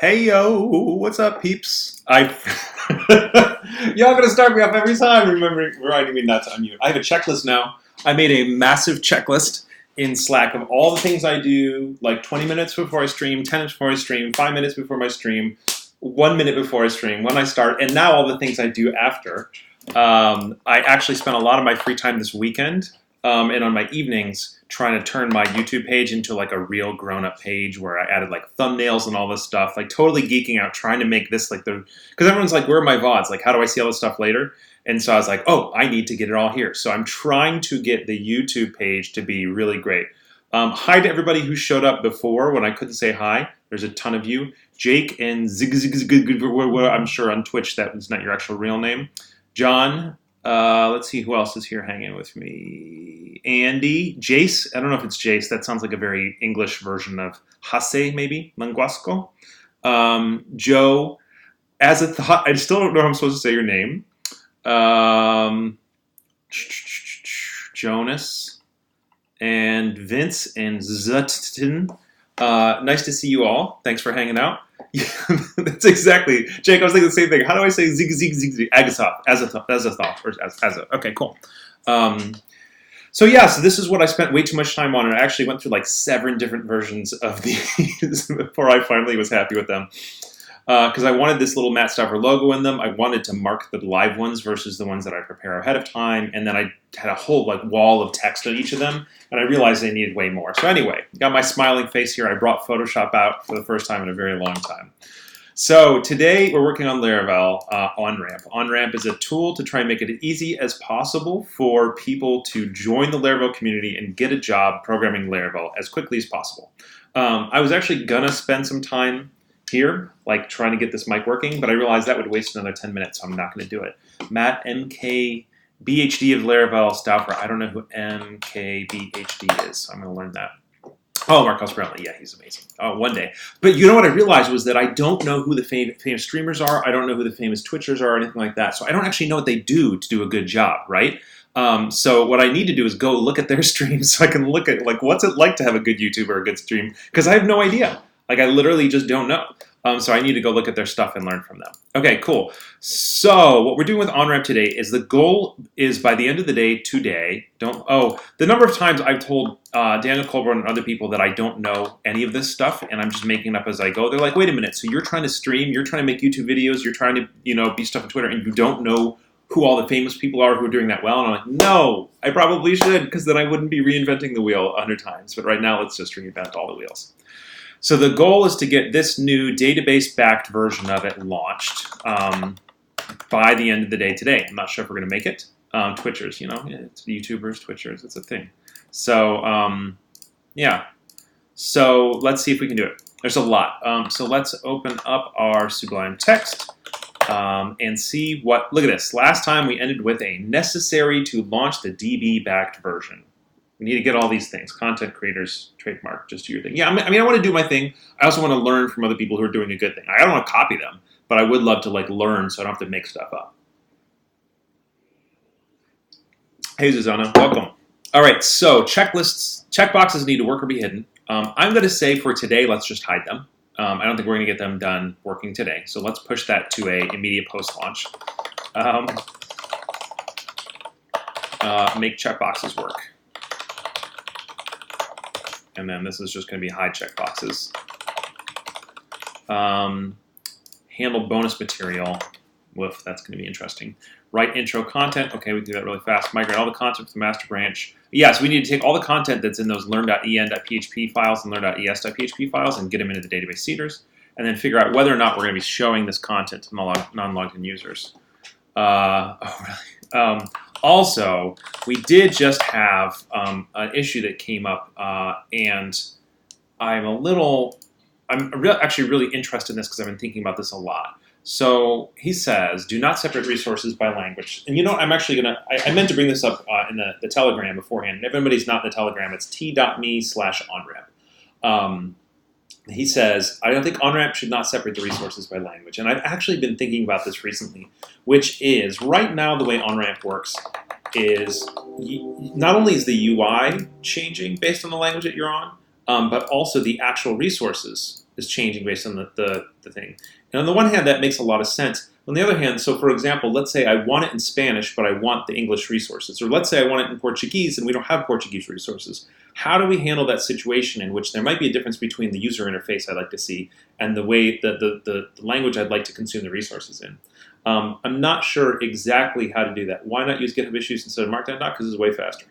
Hey yo, what's up, peeps? Y'all gonna start me off every time reminding me not to unmute. I have a checklist now. I made a massive checklist in Slack of all the things I do, like 20 minutes before I stream, 10 minutes before I stream, 5 minutes before my stream, 1 minute before I stream, when I start, and now all the things I do after. I actually spent a lot of my free time this weekend and on my evenings trying to turn my YouTube page into like a real grown-up page where I added like thumbnails and all this stuff, like totally geeking out, trying to make this like because everyone's like, where are my VODs? Like, how do I see all this stuff later? And so I was like, oh, I need to get it all here. So I'm trying to get the YouTube page to be really great. Hi to everybody who showed up before when I couldn't say hi. There's a ton of you. Jake and I'm sure on Twitch that was not your actual real name. John, let's see who else is here hanging with me. Andy, Jace. I don't know if it's Jace. That sounds like a very English version of Hase, maybe. Languasco. Joe, as a thought, I still don't know how I'm supposed to say your name. Jonas and Vince and Zutin. Nice to see you all. Thanks for hanging out. That's exactly, Jake. I was thinking the same thing. How do I say zig? Azathoth, or Azathoth. Okay, cool. So this is what I spent way too much time on, and I actually went through like 7 different versions of these before I finally was happy with them. Because I wanted this little Matt Stauffer logo in them. I wanted to mark the live ones versus the ones that I prepare ahead of time. And then I had a whole like wall of text on each of them. And I realized I needed way more. So anyway, got my smiling face here. I brought Photoshop out for the first time in a very long time. So today we're working on Laravel OnRamp. OnRamp is a tool to try and make it as easy as possible for people to join the Laravel community and get a job programming Laravel as quickly as possible. I was actually going to spend some time here, like trying to get this mic working, but I realized that would waste another 10 minutes, so I'm not going to do it. Matt MK BHD of Laravel Stauffer. I don't know who MK BHD is, so I'm going to learn that. Oh, Marcos Brownlee. Yeah, he's amazing. One day. But you know what I realized was that I don't know who the famous streamers are. I don't know who the famous Twitchers are or anything like that. So I don't actually know what they do to do a good job, right? So what I need to do is go look at their streams so I can look at like what's it like to have a good YouTube or a good stream, because I have no idea. Like, I literally just don't know. So I need to go look at their stuff and learn from them. Okay, cool. So what we're doing with OnRamp today is the goal is by the end of the day today, the number of times I've told Daniel Colburn and other people that I don't know any of this stuff and I'm just making it up as I go. They're like, wait a minute, so you're trying to stream, you're trying to make YouTube videos, you're trying to, be stuff on Twitter, and you don't know who all the famous people are who are doing that well? And I'm like, no, I probably should, because then I wouldn't be reinventing the wheel 100 times. But right now, let's just reinvent all the wheels. So the goal is to get this new database-backed version of it launched by the end of the day today. I'm not sure if we're going to make it. Twitchers, it's YouTubers, Twitchers, it's a thing. So, So let's see if we can do it. There's a lot. So let's open up our Sublime Text and see what, look at this. Last time we ended with a necessary to launch the DB-backed version. We need to get all these things. Content creators, trademark, just do your thing. Yeah, I want to do my thing. I also want to learn from other people who are doing a good thing. I don't want to copy them, but I would love to learn so I don't have to make stuff up. Hey, Susanna, welcome. All right, so checkboxes need to work or be hidden. I'm going to say for today, let's just hide them. I don't think we're going to get them done working today. So let's push that to a immediate post-launch. Make checkboxes work. And then this is just going to be hide checkboxes. Handle bonus material. Woof, that's going to be interesting. Write intro content. Okay, we can do that really fast. Migrate all the content from the master branch. Yeah, so we need to take all the content that's in those learn.en.php files and learn.es.php files and get them into the database seeders, and then figure out whether or not we're going to be showing this content to non-logged in users. Also, we did just have an issue that came up, and I'm actually really interested in this because I've been thinking about this a lot. So he says, do not separate resources by language. And I'm actually I meant to bring this up in the Telegram beforehand. And if anybody's not in the Telegram, it's t.me/onramp. He says, I don't think OnRamp should not separate the resources by language. And I've actually been thinking about this recently, which is right now the way OnRamp works is not only is the UI changing based on the language that you're on, but also the actual resources is changing based on the thing. And on the one hand, that makes a lot of sense. On the other hand, so for example, let's say I want it in Spanish, but I want the English resources. Or let's say I want it in Portuguese and we don't have Portuguese resources. How do we handle that situation in which there might be a difference between the user interface I'd like to see and the way the language I'd like to consume the resources in? I'm not sure exactly how to do that. Why not use GitHub issues instead of Markdown doc? Because it's way faster.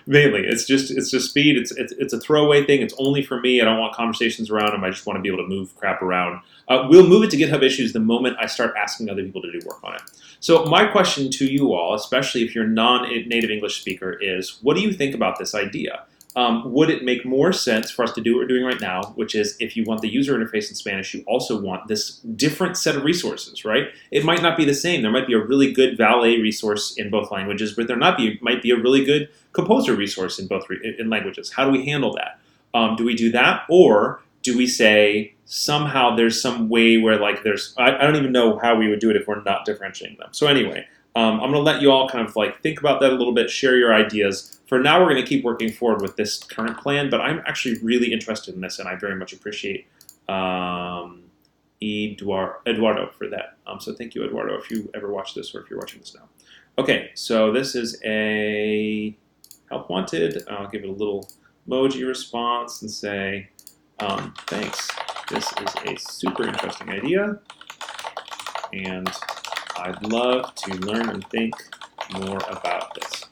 Mainly, it's just speed. It's a throwaway thing. It's only for me. I don't want conversations around them. I just want to be able to move crap around. We'll move it to GitHub issues the moment I start asking other people to do work on it. So my question to you all, especially if you're a non-native English speaker, is what do you think about this idea? Would it make more sense for us to do what we're doing right now, which is if you want the user interface in Spanish, you also want this different set of resources, right? It might not be the same. There might be a really good valet resource in both languages, but there might be a really good composer resource in both in languages. How do we handle that? Do we do that, or do we say somehow there's some way where like I don't even know how we would do it if we're not differentiating them. So anyway, I'm going to let you all kind of like think about that a little bit, share your ideas. For now, we're going to keep working forward with this current plan, but I'm actually really interested in this, and I very much appreciate Eduardo for that. So thank you, Eduardo, if you ever watch this or if you're watching this now. Okay, so this is a help wanted. I'll give it a little emoji response and say, thanks. This is a super interesting idea, and I'd love to learn and think more about this.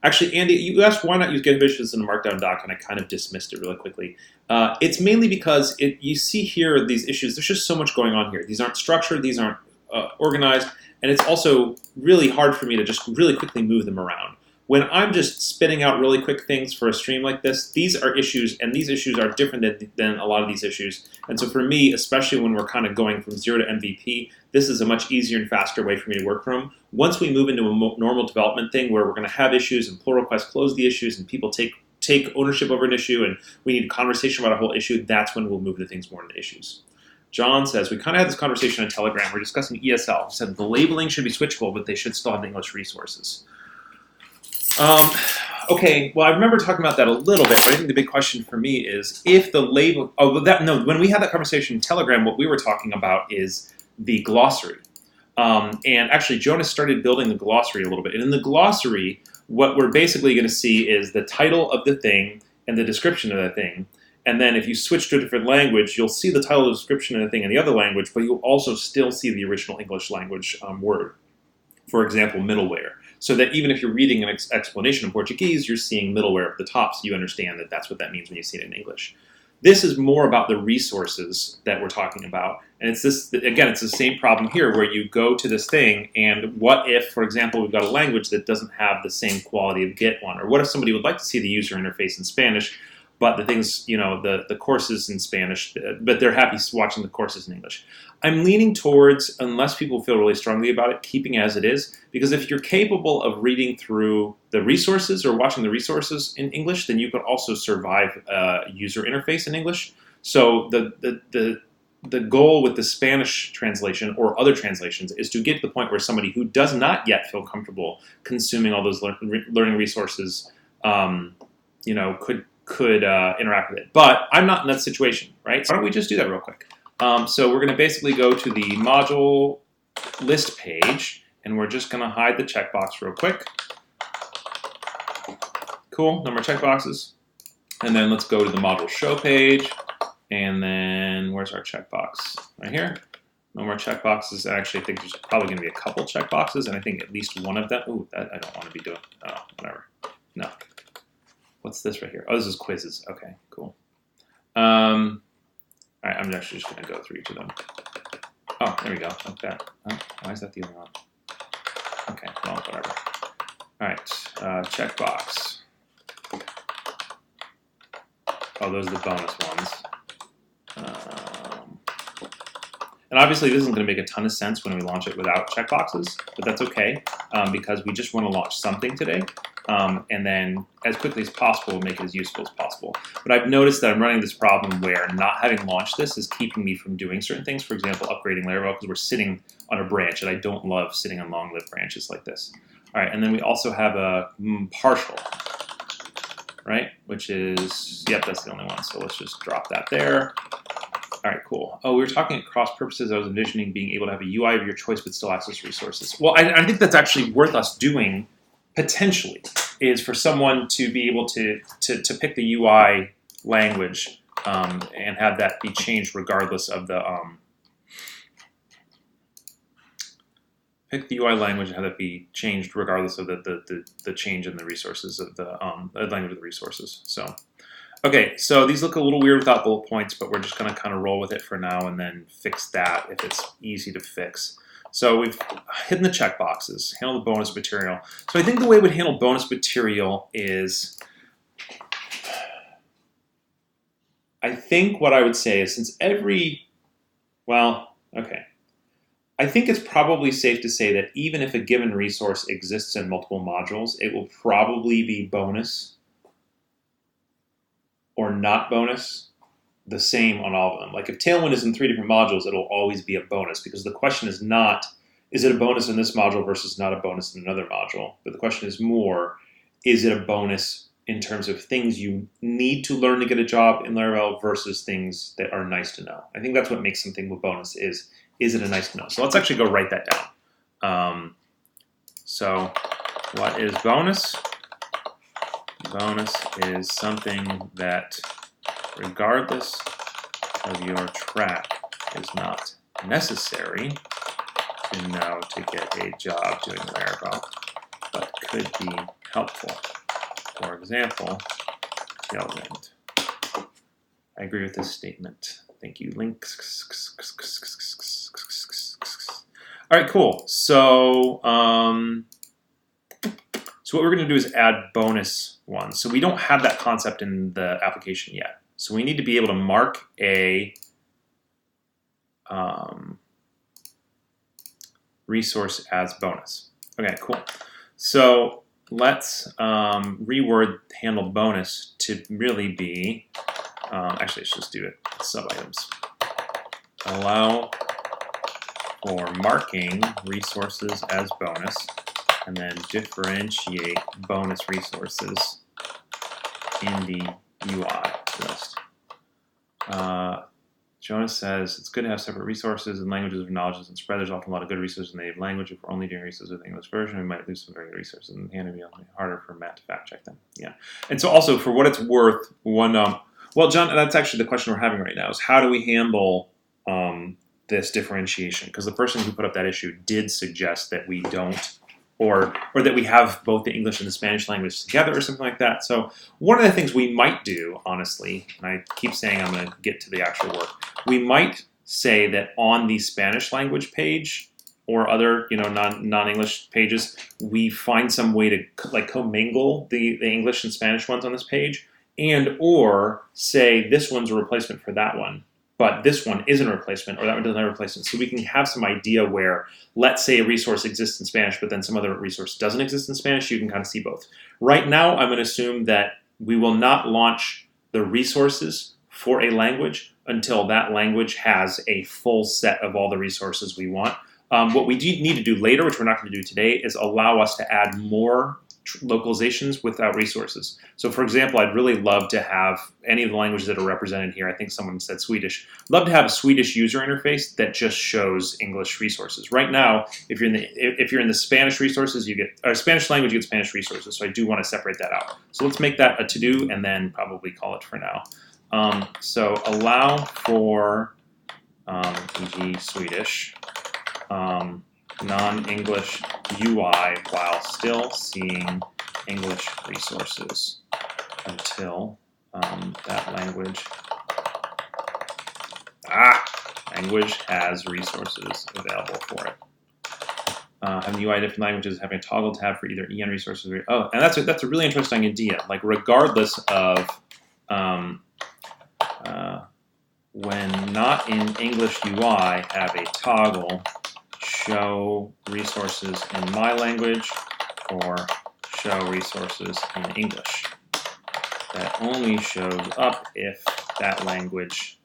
Actually, Andy, you asked why not use GitHub issues in a Markdown doc, and I kind of dismissed it really quickly. It's mainly because you see here these issues. There's just so much going on here. These aren't structured. These aren't organized. And it's also really hard for me to just really quickly move them around. When I'm just spitting out really quick things for a stream like this, these are issues, and these issues are different than a lot of these issues. And so for me, especially when we're kind of going from 0 to MVP, this is a much easier and faster way for me to work from. Once we move into a normal development thing where we're going to have issues and pull requests close the issues and people take ownership over an issue and we need a conversation about a whole issue, that's when we'll move the things more into issues. John says, we kind of had this conversation on Telegram. We're discussing ESL. He said the labeling should be switchable, but they should still have English resources. Okay, well, I remember talking about that a little bit, but I think the big question for me is if the label, when we had that conversation in Telegram, what we were talking about is the glossary. And actually, Jonas started building the glossary a little bit. And in the glossary, what we're basically going to see is the title of the thing and the description of the thing. And then if you switch to a different language, you'll see the title and description of the thing in the other language, but you'll also still see the original English language word. For example, middleware. So that even if you're reading an explanation in Portuguese, you're seeing middleware at the top, so you understand that that's what that means when you see it in English. This is more about the resources that we're talking about. And it's this, again, it's the same problem here where you go to this thing and what if, for example, we've got a language that doesn't have the same quality of Git one? Or what if somebody would like to see the user interface in Spanish, but the things, the courses in Spanish, but they're happy watching the courses in English. I'm leaning towards, unless people feel really strongly about it, keeping it as it is, because if you're capable of reading through the resources or watching the resources in English, then you can also survive user interface in English. So the goal with the Spanish translation or other translations is to get to the point where somebody who does not yet feel comfortable consuming all those learning resources, could interact with it. But I'm not in that situation, right? So why don't we just do that real quick? So we're going to basically go to the module list page, and we're just going to hide the checkbox real quick. Cool, no more checkboxes. And then let's go to the module show page, and then where's our checkbox? Right here. No more checkboxes. Actually, I think there's probably going to be a couple checkboxes, and I think at least one of them. Ooh, that I don't want to be doing. Oh, whatever. No. What's this right here? Oh, this is quizzes. Okay, cool. All right, I'm actually just going to go through each of them. Oh, there we go. Like that. Oh, why is that the other one? Okay, well, whatever. All right, checkbox. Oh, those are the bonus ones. And obviously, this isn't going to make a ton of sense when we launch it without checkboxes, but that's okay because we just want to launch something today. And then as quickly as possible, we'll make it as useful as possible. But I've noticed that I'm running this problem where not having launched this is keeping me from doing certain things. For example, upgrading Laravel because we're sitting on a branch, and I don't love sitting on long-lived branches like this. All right, and then we also have a partial. right? Which is, yep, that's the only one. So let's just drop that there. All right, cool. Oh, we were talking at cross purposes. I was envisioning being able to have a UI of your choice but still access resources. Well, I think that's actually worth us doing, potentially, is for someone to be able to pick the UI language and have that be changed regardless of the pick the UI language and have it be changed regardless of the change in the resources of the language of the resources. So, okay, so these look a little weird without bullet points, but we're just going to kind of roll with it for now and then fix that if it's easy to fix. So we've hidden the checkboxes, handle the bonus material. So I think the way we'd handle bonus material is, I think what I would say is since I think it's probably safe to say that even if a given resource exists in multiple modules, it will probably be bonus or not bonus the same on all of them. Like if Tailwind is in 3 different modules, it'll always be a bonus because the question is not, is it a bonus in this module versus not a bonus in another module? But the question is more, is it a bonus in terms of things you need to learn to get a job in Laravel versus things that are nice to know? I think that's what makes something a bonus is it a nice to know? So let's actually go write that down. So what is bonus? Bonus is something that, regardless of your track, is not necessary to know to get a job doing Laravel, but could be helpful. For example, Tailwind. I agree with this statement. Thank you, links. All right, cool. So, so what we're going to do is add bonus ones. So we don't have that concept in the application yet. So we need to be able to mark a resource as bonus. Okay, cool. So let's reword handle bonus to really be, actually let's just do it sub-items. Allow for marking resources as bonus, and then differentiate bonus resources in the UI list. Jonas says, it's good to have separate resources and languages of knowledge and spread. There's often a lot of good resources in the native language. If we're only doing resources with the English version, we might lose some very good resources, and it'll be harder for Matt to fact check them. Yeah. And so also, for what it's worth, one, well, John, that's actually the question we're having right now, is how do we handle this differentiation? Because the person who put up that issue did suggest that we don't, or that we have both the English and the Spanish language together or something like that. So one of the things we might do, honestly, and I keep saying I'm going to get to the actual work, we might say that on the Spanish language page or other, non-English pages, we find some way to like commingle the English and Spanish ones on this page, and or say this one's a replacement for that one, but this one isn't a replacement, or that one doesn't have a replacement. So we can have some idea where, let's say a resource exists in Spanish, but then some other resource doesn't exist in Spanish. You can kind of see both. Right now, I'm going to assume that we will not launch the resources for a language until that language has a full set of all the resources we want. What we need to do later, which we're not going to do today, is allow us to add more localizations without resources. So for example, I'd really love to have any of the languages that are represented here. I think someone said Swedish. Love to have a Swedish user interface that just shows English resources. Right now, if you're in the Spanish resources, you get, or Spanish language, you get Spanish resources. So I do want to separate that out. So let's make that a to-do and then probably call it for now. So allow for e.g. Swedish non-English UI while still seeing English resources until that language has resources available for it. Having UI in different languages, having a toggle tab for either EN resources or, oh, and that's a really interesting idea. Like regardless of when not in English UI, have a toggle show resources in my language or show resources in English. That only shows up if that language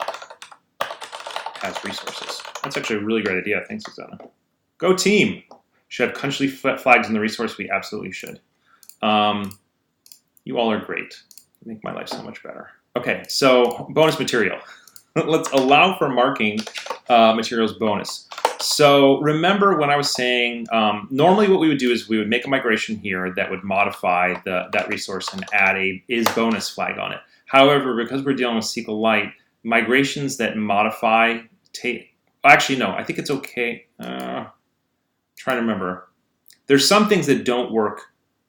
has resources. That's actually a really great idea. Thanks, Susanna. Go team! Should have country flags in the resource? We absolutely should. You all are great. make my life so much better. Okay, so bonus material. Let's allow for marking materials bonus. So remember when I was saying, normally what we would do is we would make a migration here that would modify that resource and add a is bonus flag on it. However, because we're dealing with SQLite, migrations that modify, actually no, I think it's okay. Trying to remember. There's some things that don't work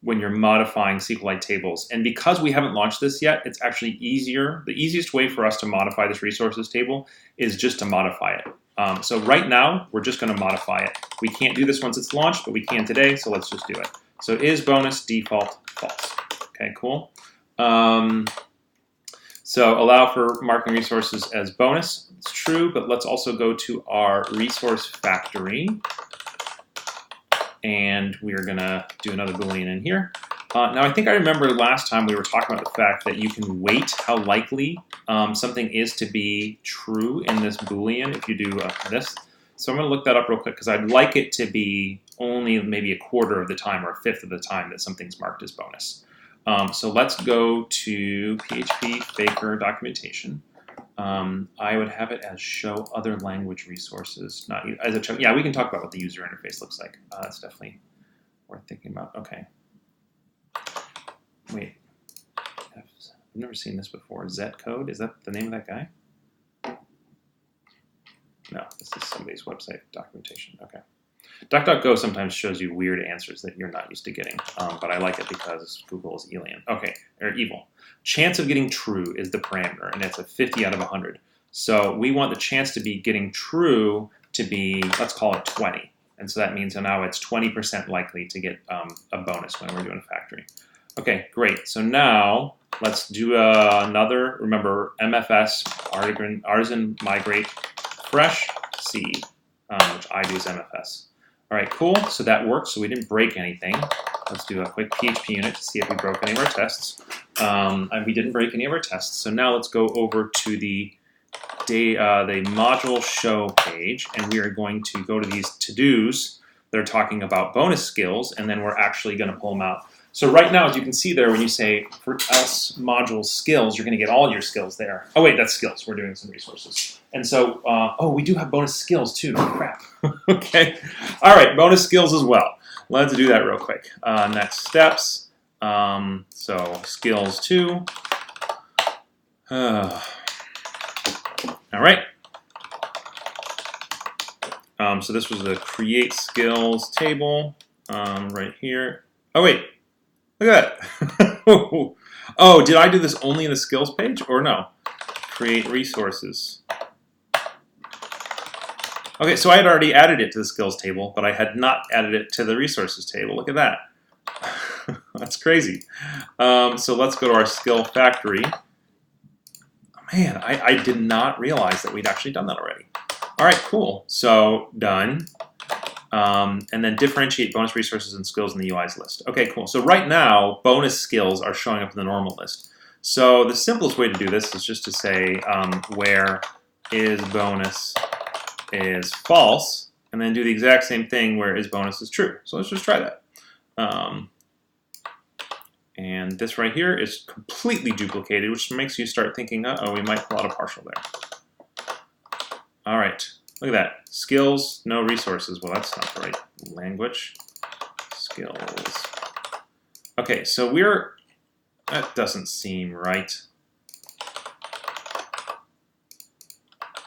when you're modifying SQLite tables. And because we haven't launched this yet, it's actually easier. The easiest way for us to modify this resources table is just to modify it. So right now, we're just going to modify it. We can't do this once it's launched, but we can today, so let's just do it. So is bonus default false. Okay, cool. So allow for marking resources as bonus. It's true, but let's also go to our resource factory. And we're going to do another Boolean in here. Now, I think I remember last time we were talking about the fact that you can weight how likely something is to be true in this Boolean if you do this. So I'm going to look that up real quick because I'd like it to be only maybe a quarter of the time or a fifth of the time that something's marked as bonus. So let's go to PHP Faker documentation. I would have it as show other language resources, not as a check. Yeah, we can talk about what the user interface looks like. That's definitely worth thinking about. Okay. Wait, I've never seen this before. Zcode, is that the name of that guy? No, this is somebody's website documentation. Okay. DuckDuckGo sometimes shows you weird answers that you're not used to getting, but I like it because Google is alien. Okay, or evil. Chance of getting true is the parameter, and it's a 50 out of 100. So we want the chance to be getting true to be, let's call it 20. And so that means now it's 20% likely to get a bonus when we're doing a factory. Okay, great. So now let's do another, remember, MFS, artisan migrate, fresh seed, which I do as MFS. All right, cool. So that works. So we didn't break anything. Let's do a quick PHP unit to see if we broke any of our tests. And we didn't break any of our tests. So now let's go over to the module show page, and we are going to go to these to-dos that are talking about bonus skills, and then we're actually going to pull them out. So right now, as you can see there, when you say for else module skills, you're going to get all your skills there. Oh wait, that's skills. We're doing some resources. And so, oh, we do have bonus skills too. Oh, crap. Okay. All right, bonus skills as well. Let's do that real quick. Next steps. So skills 2. All right. So this was the create skills table right here. Oh wait, look at that. Oh, did I do this only in the skills page or no? Create resources. Okay, so I had already added it to the skills table, but I had not added it to the resources table. Look at that. That's crazy. So let's go to our skill factory. Man, I did not realize that we'd actually done that already. All right, cool. So done. And then differentiate bonus resources and skills in the UI's list. Okay, cool. So right now, bonus skills are showing up in the normal list. So the simplest way to do this is just to say where is bonus is false, and then do the exact same thing where is bonus is true. So let's just try that. And this right here is completely duplicated, which makes you start thinking, uh-oh, we might pull out a partial there. All right, look at that. Skills, no resources. Well, that's not the right language. Skills. Okay, so that doesn't seem right.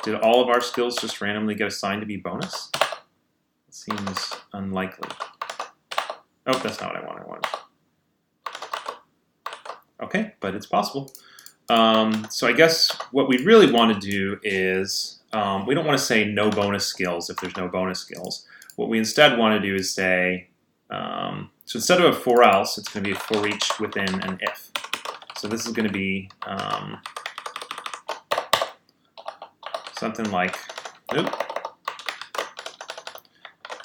Did all of our skills just randomly get assigned to be bonus? It seems unlikely. Oh, that's not what I wanted. Okay, but it's possible. So I guess what we really want to do is, we don't want to say no bonus skills if there's no bonus skills. What we instead want to do is say, so instead of a for else, it's going to be a for each within an if. So this is going to be something like,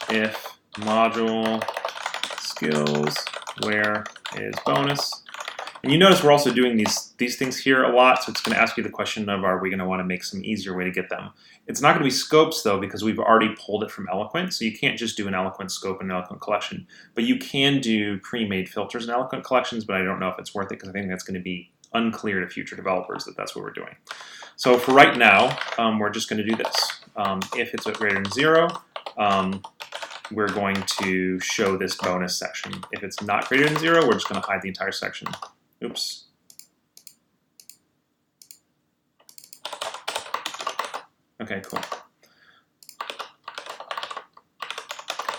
if module skills where is bonus. And you notice we're also doing these things here a lot, so it's going to ask you the question of, are we going to want to make some easier way to get them? It's not going to be scopes, though, because we've already pulled it from Eloquent, so you can't just do an Eloquent scope and an Eloquent collection. But you can do pre-made filters in Eloquent collections, but I don't know if it's worth it, because I think that's going to be unclear to future developers that that's what we're doing. So for right now, we're just going to do this. If it's greater than 0, we're going to show this bonus section. If it's not greater than 0, we're just going to hide the entire section. Oops. Okay, cool.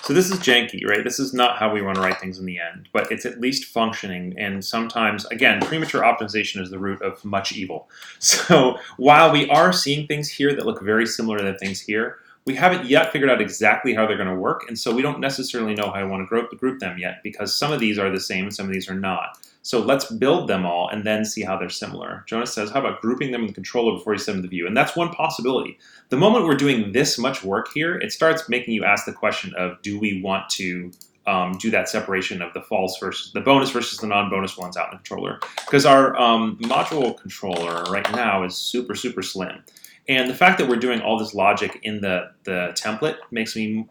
So this is janky, right? This is not how we want to write things in the end, but it's at least functioning. And sometimes, again, premature optimization is the root of much evil. So while we are seeing things here that look very similar to the things here, we haven't yet figured out exactly how they're going to work. And so we don't necessarily know how I want to group them yet, because some of these are the same and some of these are not. So let's build them all and then see how they're similar. Jonas says, how about grouping them in the controller before you send them to the view? And that's one possibility. The moment we're doing this much work here, it starts making you ask the question of, do we want to do that separation of the false versus the bonus versus the non-bonus ones out in the controller? Because our module controller right now is super, super slim. And the fact that we're doing all this logic in the template makes me,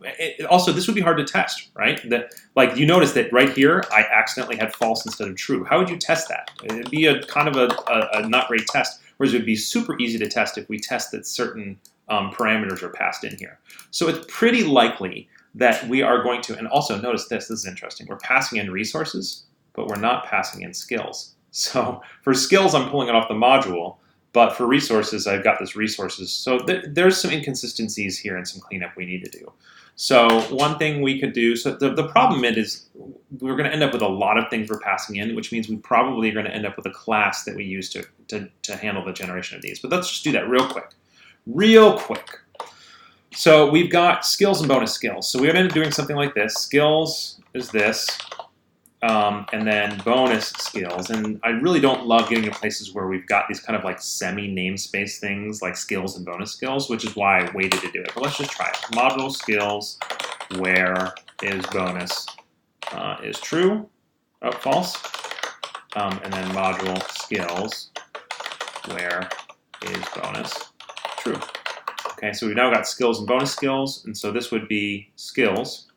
also this would be hard to test, right? That, like, you notice that right here, I accidentally had false instead of true. How would you test that? It'd be a kind of a not great test, whereas it would be super easy to test if we test that certain parameters are passed in here. So it's pretty likely that we are going to, and also notice this is interesting, we're passing in resources, but we're not passing in skills. So for skills, I'm pulling it off the module, but for resources, I've got this resources. So there's some inconsistencies here and some cleanup we need to do. So one thing we could do, so the problem is we're going to end up with a lot of things we're passing in, which means we probably are going to end up with a class that we use to handle the generation of these. But let's just do that real quick. Real quick. So we've got skills and bonus skills. So we're going to end up doing something like this. Skills is this. And then bonus skills. And I really don't love getting to places where we've got these kind of like semi-namespace things like skills and bonus skills, which is why I waited to do it. But let's just try it. Module skills, where is bonus is true, oh, false. And then module skills, where is bonus, true. Okay, so we've now got skills and bonus skills. And so this would be skills.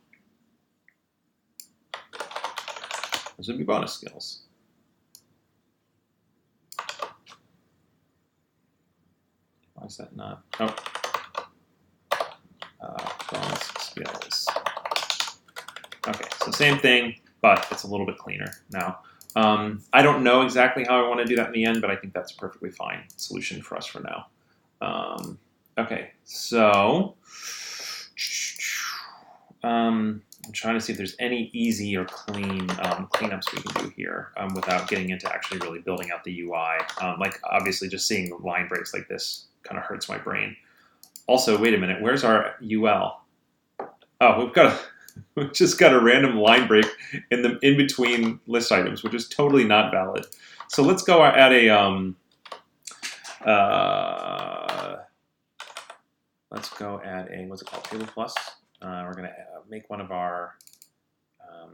Those would be bonus skills. Why is that not? Oh. Bonus skills. Okay, so same thing, but it's a little bit cleaner now. I don't know exactly how I want to do that in the end, but I think that's a perfectly fine solution for us for now. Okay, so I'm trying to see if there's any easy or clean cleanups we can do here without getting into actually really building out the UI. Like obviously just seeing the line breaks like this kind of hurts my brain. Also, wait a minute, where's our UL? Oh, we've just got a random line break in between list items, which is totally not valid. So let's go add a what's it called, table plus. We're going to make one of our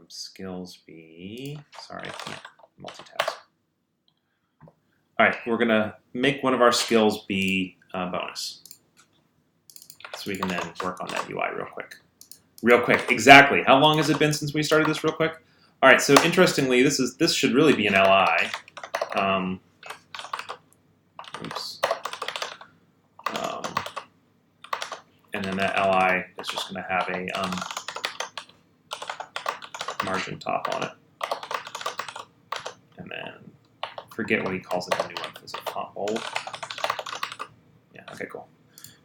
skills be, sorry, I can't multitask. All right, we're going to make one of our skills be bonus. So we can then work on that UI real quick. Real quick, exactly. How long has it been since we started this real quick? All right, so interestingly, this should really be an LI. Oops. And then that LI is just going to have a margin top on it. And then forget what he calls it, the new one. Is it font bold? Yeah, okay, cool.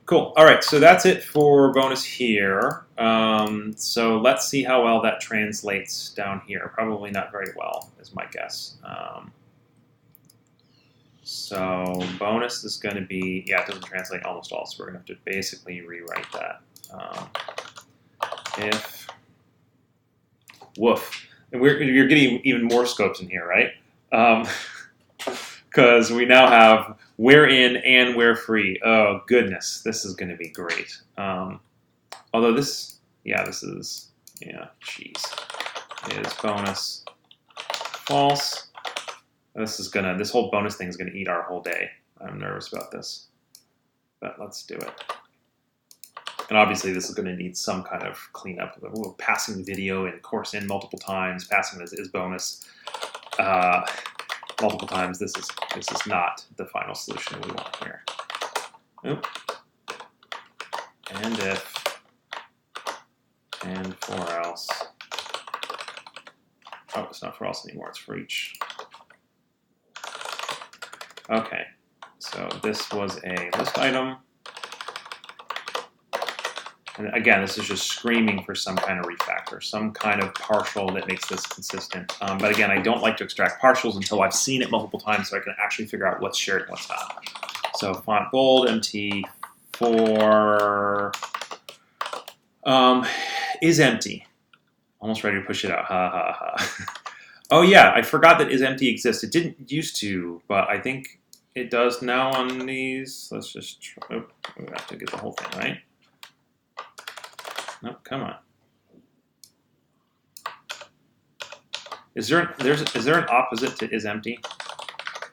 Cool, all right, so that's it for bonus here. So let's see how well that translates down here. Probably not very well, is my guess. So bonus is going to be, yeah, it doesn't translate almost all, so we're going to have to basically rewrite that. If, woof. And you're getting even more scopes in here, right? Because we now have where in and where free. Oh, goodness, this is going to be great. Although this, yeah, this is, yeah, geez, is bonus false. This whole bonus thing is gonna eat our whole day. I'm nervous about this, but let's do it. And obviously this is gonna need some kind of cleanup. We're passing video and course in multiple times, passing this is bonus. multiple times, this is not the final solution we want here. Oop. And if, and for else. Oh, it's not for else anymore, it's for each. Okay, so this was a list item. And again, this is just screaming for some kind of refactor, some kind of partial that makes this consistent. But again, I don't like to extract partials until I've seen it multiple times so I can actually figure out what's shared and what's not. So font bold, MT for is empty. Almost ready to push it out. Ha ha ha. Oh yeah, I forgot that is empty exists. It didn't used to, but I think it does now on these. Let's just try. Oh, we have to get the whole thing right. No, come on. Is there an opposite to is empty?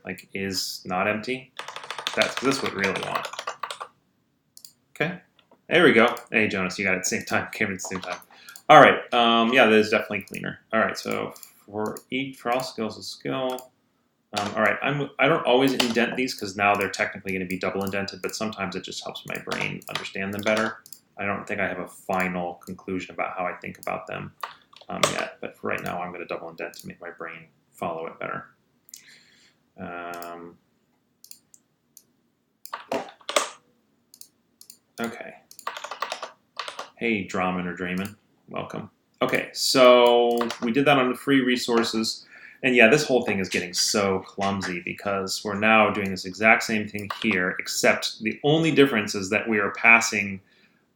Like is not empty? That's what we really want. Okay, there we go. Hey Jonas, you got it at the same time. Came at the same time. All right. Yeah, that is definitely cleaner. All right. So for all skills, a skill. All right. I don't always indent these because now they're technically going to be double indented, but sometimes it just helps my brain understand them better. I don't think I have a final conclusion about how I think about them yet, but for right now, I'm going to double indent to make my brain follow it better. Okay. Hey, Draman or Draman, welcome. Okay, so we did that on the free resources. And yeah, this whole thing is getting so clumsy because we're now doing this exact same thing here, except the only difference is that we are passing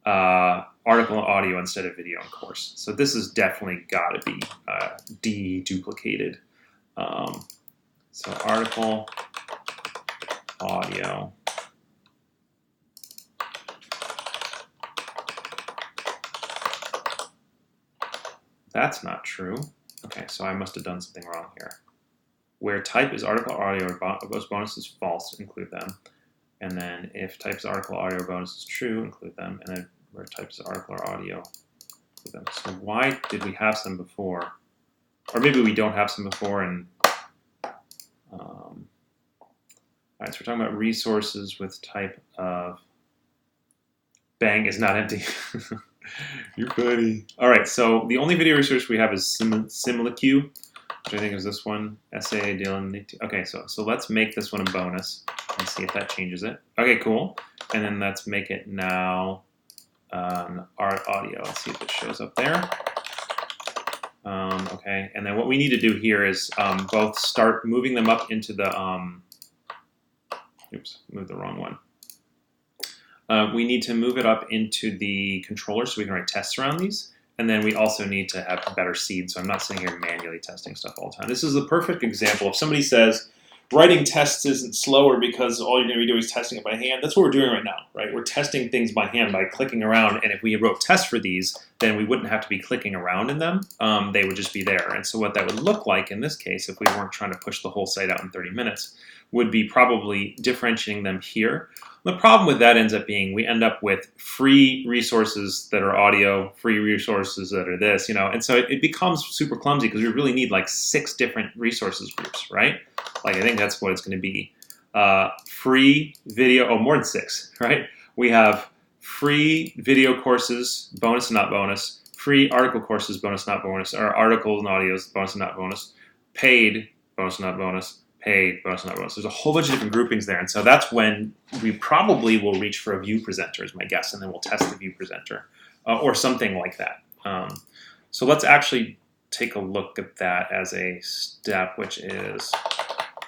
article and audio instead of video and course. So this has definitely got to be deduplicated. So article, audio. That's not true. Okay, so I must have done something wrong here. Where type is article, audio, or bonus is false, include them. And then if type is article, audio, or bonus is true, include them. And then where type is article or audio, include them. So why did we have some before? Or maybe we don't have some before. And all right, so we're talking about resources with type of bang is not empty. You're funny. All right, so the only video resource we have is SimilaQ, which I think is this one. Essay, Dylan. Okay, so let's make this one a bonus and see if that changes it. Okay, cool. And then let's make it now art audio. Let's see if it shows up there. Okay, and then what we need to do here is both start moving them up into the, oops, moved the wrong one. We need to move it up into the controller so we can write tests around these. And then we also need to have better seed. So I'm not sitting here manually testing stuff all the time. This is a perfect example. If somebody says, writing tests isn't slower because all you're going to be doing is testing it by hand, that's what we're doing right now, right? We're testing things by hand by clicking around. And if we wrote tests for these, then we wouldn't have to be clicking around in them. They would just be there. And so what that would look like in this case, if we weren't trying to push the whole site out in 30 minutes, would be probably differentiating them here. The problem with that ends up being we end up with free resources that are audio, free resources that are this, you know, and so it becomes super clumsy because we really need like 6 different resources groups, right? Like I think that's what it's going to be. Free video, more than 6, right? We have free video courses, bonus and not bonus, free article courses, bonus not bonus, or articles and audios, bonus and not bonus, paid, bonus and not bonus, paid, bonus not bonus. There's a whole bunch of different groupings there. And so that's when we probably will reach for a view presenter is my guess. And then we'll test the view presenter or something like that. So let's actually take a look at that as a step, which is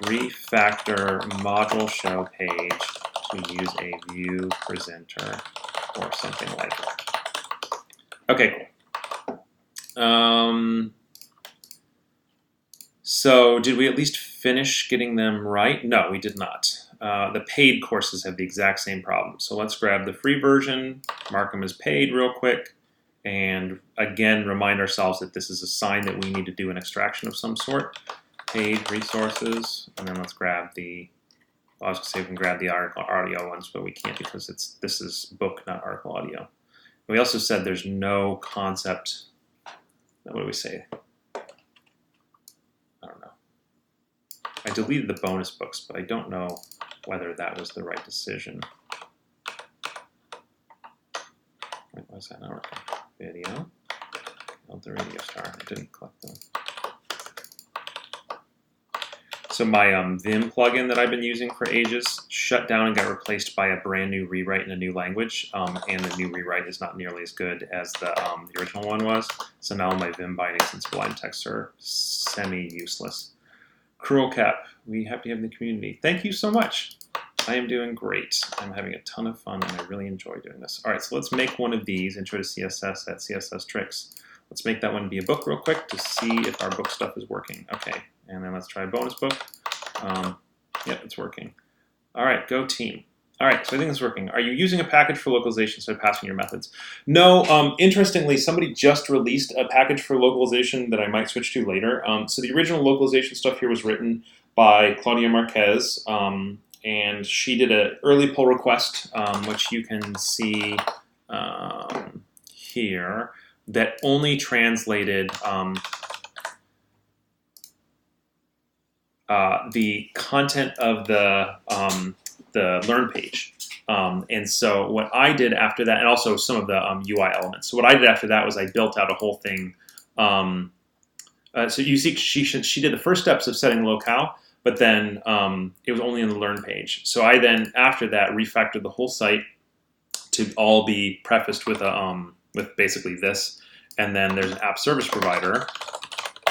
refactor module show page to use a view presenter or something like that. Okay, cool. So did we at least finish getting them right? No, we did not. The paid courses have the exact same problem. So let's grab the free version, mark them as paid real quick, and again, remind ourselves that this is a sign that we need to do an extraction of some sort. Paid resources, and then let's grab the, well, I was going to say we can grab the article audio ones, but we can't because this is book, not article audio. We also said there's no concept, what do we say? I don't know. I deleted the bonus books, but I don't know whether that was the right decision. Wait, why is that not working? Video. Build the radio star. I didn't collect them. So my Vim plugin that I've been using for ages shut down and got replaced by a brand new rewrite in a new language, and the new rewrite is not nearly as good as the original one was. So now my Vim bindings and sublime text are semi-useless. Cruel Cap, we happy to have in the community. Thank you so much. I am doing great. I'm having a ton of fun, and I really enjoy doing this. All right, so let's make one of these, Intro to CSS at CSS Tricks. Let's make that one be a book real quick to see if our book stuff is working. Okay, and then let's try a bonus book. Yep, it's working. All right, go team. All right, so I think it's working. Are you using a package for localization instead of passing your methods? No, interestingly, somebody just released a package for localization that I might switch to later. So the original localization stuff here was written by Claudia Marquez, and she did an early pull request, which you can see here, that only translated the content of the Learn page. And so what I did after that, and also some of the UI elements. So what I did after that was I built out a whole thing. So you see, she did the first steps of setting the locale, but then it was only in the Learn page. So I then, after that, refactored the whole site to all be prefaced with basically this. And then there's an app service provider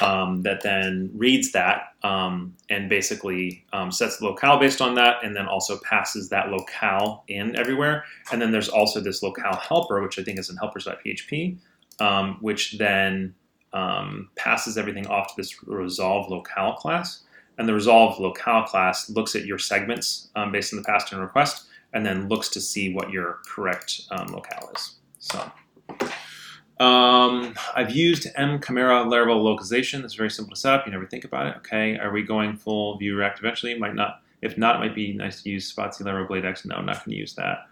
that then reads that and basically sets the locale based on that, and then also passes that locale in everywhere. And then there's also this locale helper, which I think is in helpers.php, which then passes everything off to this resolve locale class. And the resolve locale class looks at your segments based on the pass turn request, and then looks to see what your correct locale is. So I've used mCamera Laravel localization. It's very simple to set up. You never think about it. Okay, are we going full view React eventually? Might not. If not, it might be nice to use Spotsy Laravel Blade X. No, I'm not going to use that.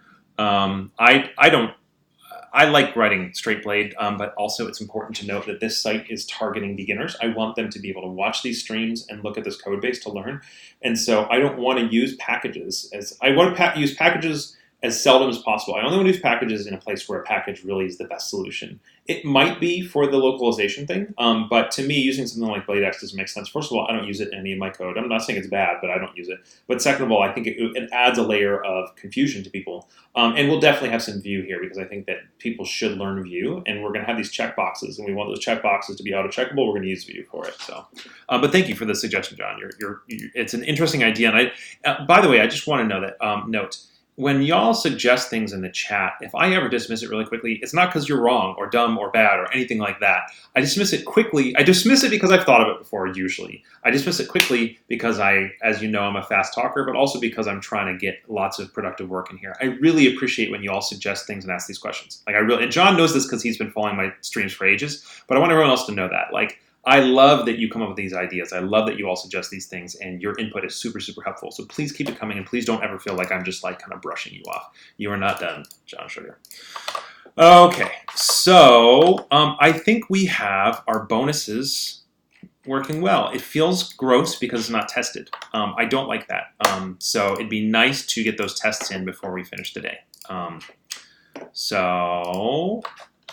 I like writing straight blade, but also it's important to note that this site is targeting beginners. I want them to be able to watch these streams and look at this code base to learn. And so I don't want to use packages I want to use packages as seldom as possible. I only want to use packages in a place where a package really is the best solution. It might be for the localization thing, but to me, using something like BladeX doesn't make sense. First of all, I don't use it in any of my code. I'm not saying it's bad, but I don't use it. But second of all, I think it adds a layer of confusion to people. And we'll definitely have some Vue here, because I think that people should learn Vue, and we're going to have these checkboxes, and we want those checkboxes to be auto-checkable. We're going to use Vue for it. So, but thank you for the suggestion, John. It's an interesting idea. And by the way, I just want to know that note. When y'all suggest things in the chat, if I ever dismiss it really quickly, it's not because you're wrong or dumb or bad or anything like that. I dismiss it quickly. I dismiss it because I've thought of it before, usually. I dismiss it quickly because as you know, I'm a fast talker, but also because I'm trying to get lots of productive work in here. I really appreciate when you all suggest things and ask these questions. And John knows this because he's been following my streams for ages, but I want everyone else to know that. I love that you come up with these ideas. I love that you all suggest these things, and your input is super, super helpful. So please keep it coming, and please don't ever feel like I'm just kind of brushing you off. You are not done, John Sugar. Okay, so I think we have our bonuses working well. It feels gross because it's not tested. I don't like that. So it'd be nice to get those tests in before we finish the day. So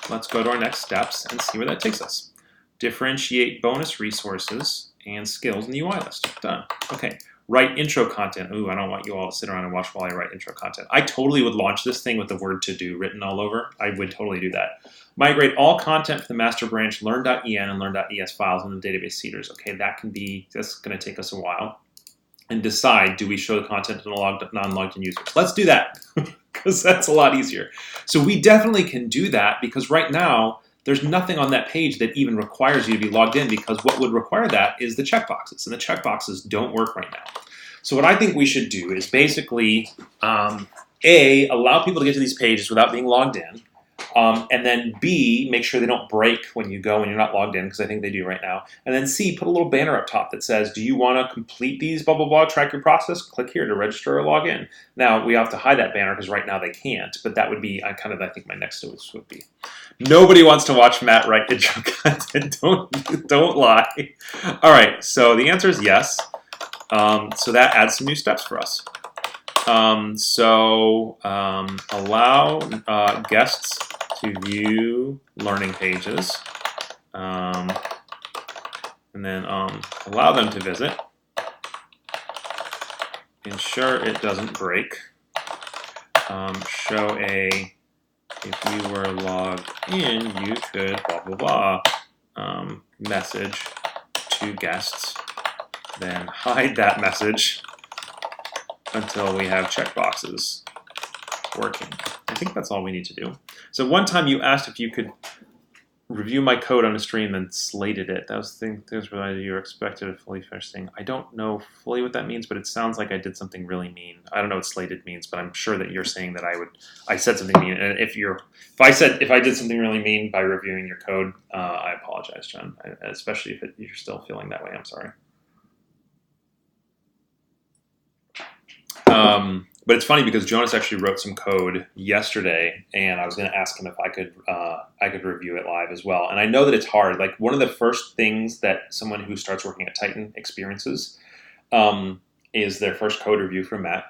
let's go to our next steps and see where that takes us. Differentiate bonus resources and skills in the UI list. Done. Okay. Write intro content. Ooh, I don't want you all to sit around and watch while I write intro content. I totally would launch this thing with the word to do written all over. I would totally do that. Migrate all content to the master branch learn.en and learn.es files in the database seeders. Okay, that's going to take us a while. And decide, do we show the content to non-logged in users? Let's do that, because that's a lot easier. So we definitely can do that, because right now, there's nothing on that page that even requires you to be logged in, because what would require that is the checkboxes, and the checkboxes don't work right now. So what I think we should do is basically, A, allow people to get to these pages without being logged in, and then B, make sure they don't break when you go and you're not logged in, because I think they do right now. And then C, put a little banner up top that says, do you want to complete these, blah, blah, blah, track your process? Click here to register or log in. Now, we have to hide that banner because right now they can't, but that would be I think my next notice would be. Nobody wants to watch Matt write intro content. Don't lie. All right, so the answer is yes. So that adds some new steps for us. Allow guests to view learning pages, and then allow them to visit. Ensure it doesn't break. Show a, if you were logged in, you could blah, blah, blah, message to guests, then hide that message until we have checkboxes working. I think that's all we need to do. So one time you asked if you could review my code on a stream and slated it. That was the thing, you're expected a fully finished thing. I don't know fully what that means, but it sounds like I did something really mean. I don't know what slated means, but I'm sure that you're saying that I said something mean. And if I did something really mean by reviewing your code, I apologize, John. Especially if you're still feeling that way. I'm sorry. But it's funny because Jonas actually wrote some code yesterday, and I was going to ask him if I could review it live as well. And I know that it's hard. Like, one of the first things that someone who starts working at Titan experiences is their first code review from Matt.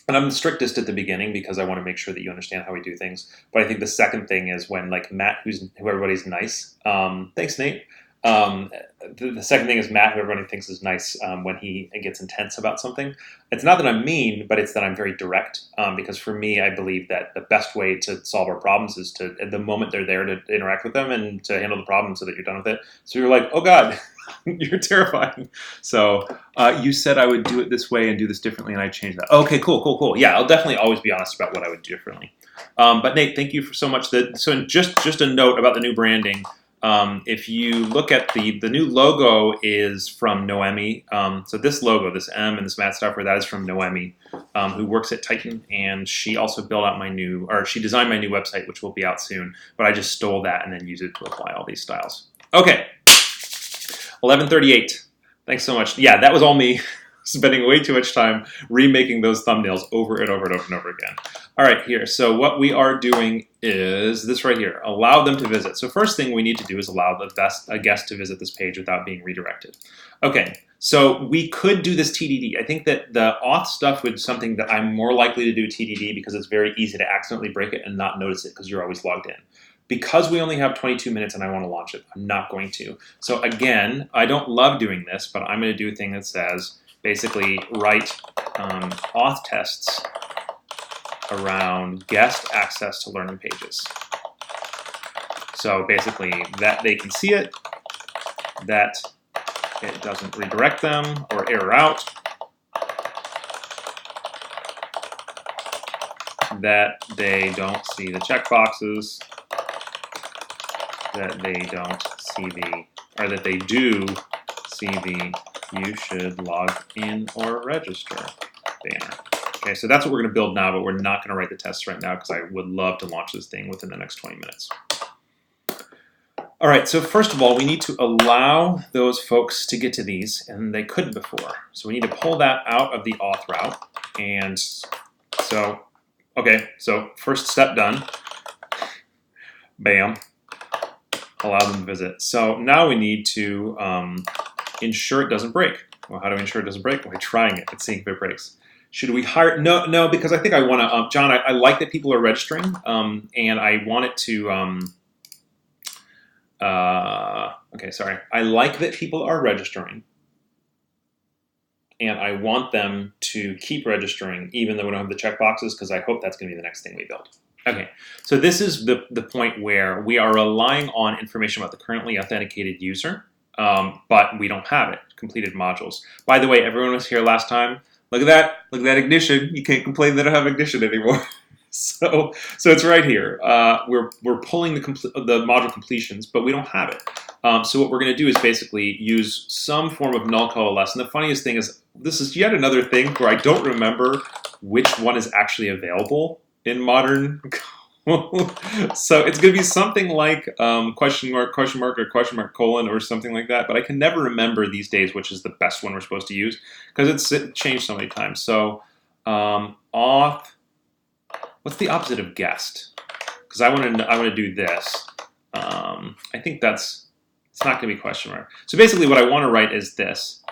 And I'm the strictest at the beginning because I want to make sure that you understand how we do things. But I think the second thing is when, like, Matt, who everybody's nice. Thanks, Nate. The second thing is Matt, who everybody thinks is nice, when he gets intense about something. It's not that I'm mean, but it's that I'm very direct. Because for me, I believe that the best way to solve our problems is to, at the moment they're there, to interact with them and to handle the problem so that you're done with it. So you're like, oh God, you're terrifying. So you said I would do it this way and do this differently, and I changed that. Okay, cool. Yeah, I'll definitely always be honest about what I would do differently. But Nate, thank you for so much. So just a note about the new branding. If you look at the new logo is from Noemi. So this logo, this M and this Matt Stauffer, that is from Noemi, who works at Titan, and she also she designed my new website, which will be out soon. But I just stole that and then used it to apply all these styles. Okay, 11:38. Thanks so much. Yeah, that was all me. Spending way too much time remaking those thumbnails over and over and over and over again. All right, here. So what we are doing is this right here. Allow them to visit. So first thing we need to do is allow a guest to visit this page without being redirected. Okay, so we could do this TDD. I think that the auth stuff was something that I'm more likely to do TDD because it's very easy to accidentally break it and not notice it because you're always logged in. Because we only have 22 minutes and I want to launch it, I'm not going to. So again, I don't love doing this, but I'm going to do a thing that says, basically write auth tests around guest access to learning pages. So basically that they can see it, that it doesn't redirect them or error out, that they don't see the checkboxes, that they don't see or that they do see the you should log in or register banner. Okay, so that's what we're going to build now, but we're not going to write the tests right now because I would love to launch this thing within the next 20 minutes. All right, so first of all, we need to allow those folks to get to these, and they couldn't before. So we need to pull that out of the auth route. And so, okay, so first step done. Bam. Allow them to visit. So now we need to ensure it doesn't break. Well, how do we ensure it doesn't break? By trying it and seeing if it breaks. Should we hire? No, because I think I want to, John, I like that people are registering, and I want it to, okay, sorry. I like that people are registering, and I want them to keep registering even though we don't have the checkboxes, because I hope that's going to be the next thing we build. Okay, so this is the point where we are relying on information about the currently authenticated user, but we don't have it, completed modules. By the way, everyone was here last time. Look at that ignition. You can't complain that I don't have ignition anymore. So it's right here. We're pulling the module completions, but we don't have it. So what we're going to do is basically use some form of null coalesce. And the funniest thing is, this is yet another thing where I don't remember which one is actually available in modern code. So it's going to be something like question mark, or question mark, colon, or something like that. But I can never remember these days which is the best one we're supposed to use because it's changed so many times. So auth. What's the opposite of guest? Because I want to do this. I think it's not going to be question mark. So basically what I want to write is this.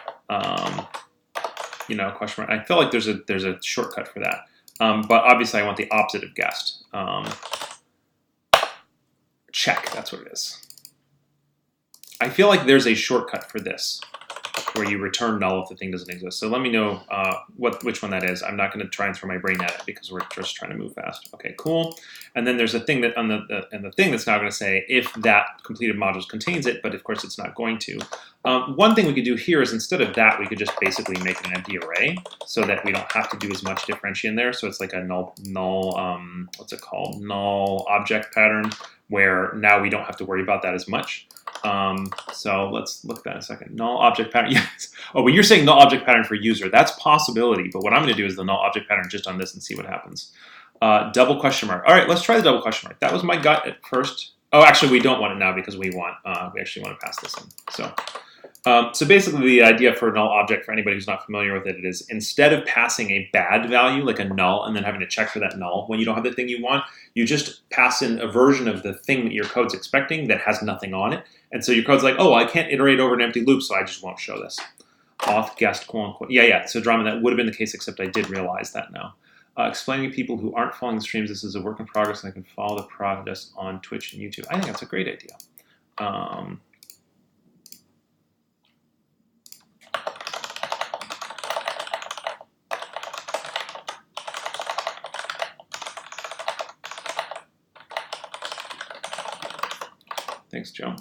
you know, question mark. I feel like there's a shortcut for that. But obviously I want the opposite of guessed. Check, that's what it is. I feel like there's a shortcut for this, where you return null if the thing doesn't exist. So let me know which one that is. I'm not going to try and throw my brain at it because we're just trying to move fast. Okay, cool. And then there's a thing that on the thing that's now going to say if that completed module contains it, but of course it's not going to. One thing we could do here is instead of that, we could just basically make an empty array so that we don't have to do as much differentiation there. So it's like a null what's it called? Null object pattern, where now we don't have to worry about that as much. So let's look at that in a second. Null object pattern, yes. Oh, but you're saying null object pattern for user. That's possibility, but what I'm gonna do is the null object pattern just on this and see what happens. Double question mark. All right, let's try the double question mark. That was my gut at first. Oh, actually we don't want it now because we actually want to pass this in. So basically the idea for a null object, for anybody who's not familiar with it, is instead of passing a bad value, like a null, and then having to check for that null when you don't have the thing you want, you just pass in a version of the thing that your code's expecting that has nothing on it. And so your code's like, oh, I can't iterate over an empty loop, so I just won't show this. Auth guessed, quote unquote. Yeah. So drama, that would have been the case, except I did realize that now. Explaining to people who aren't following the streams, this is a work in progress, and I can follow the progress on Twitch and YouTube. I think that's a great idea. Thanks, Joe.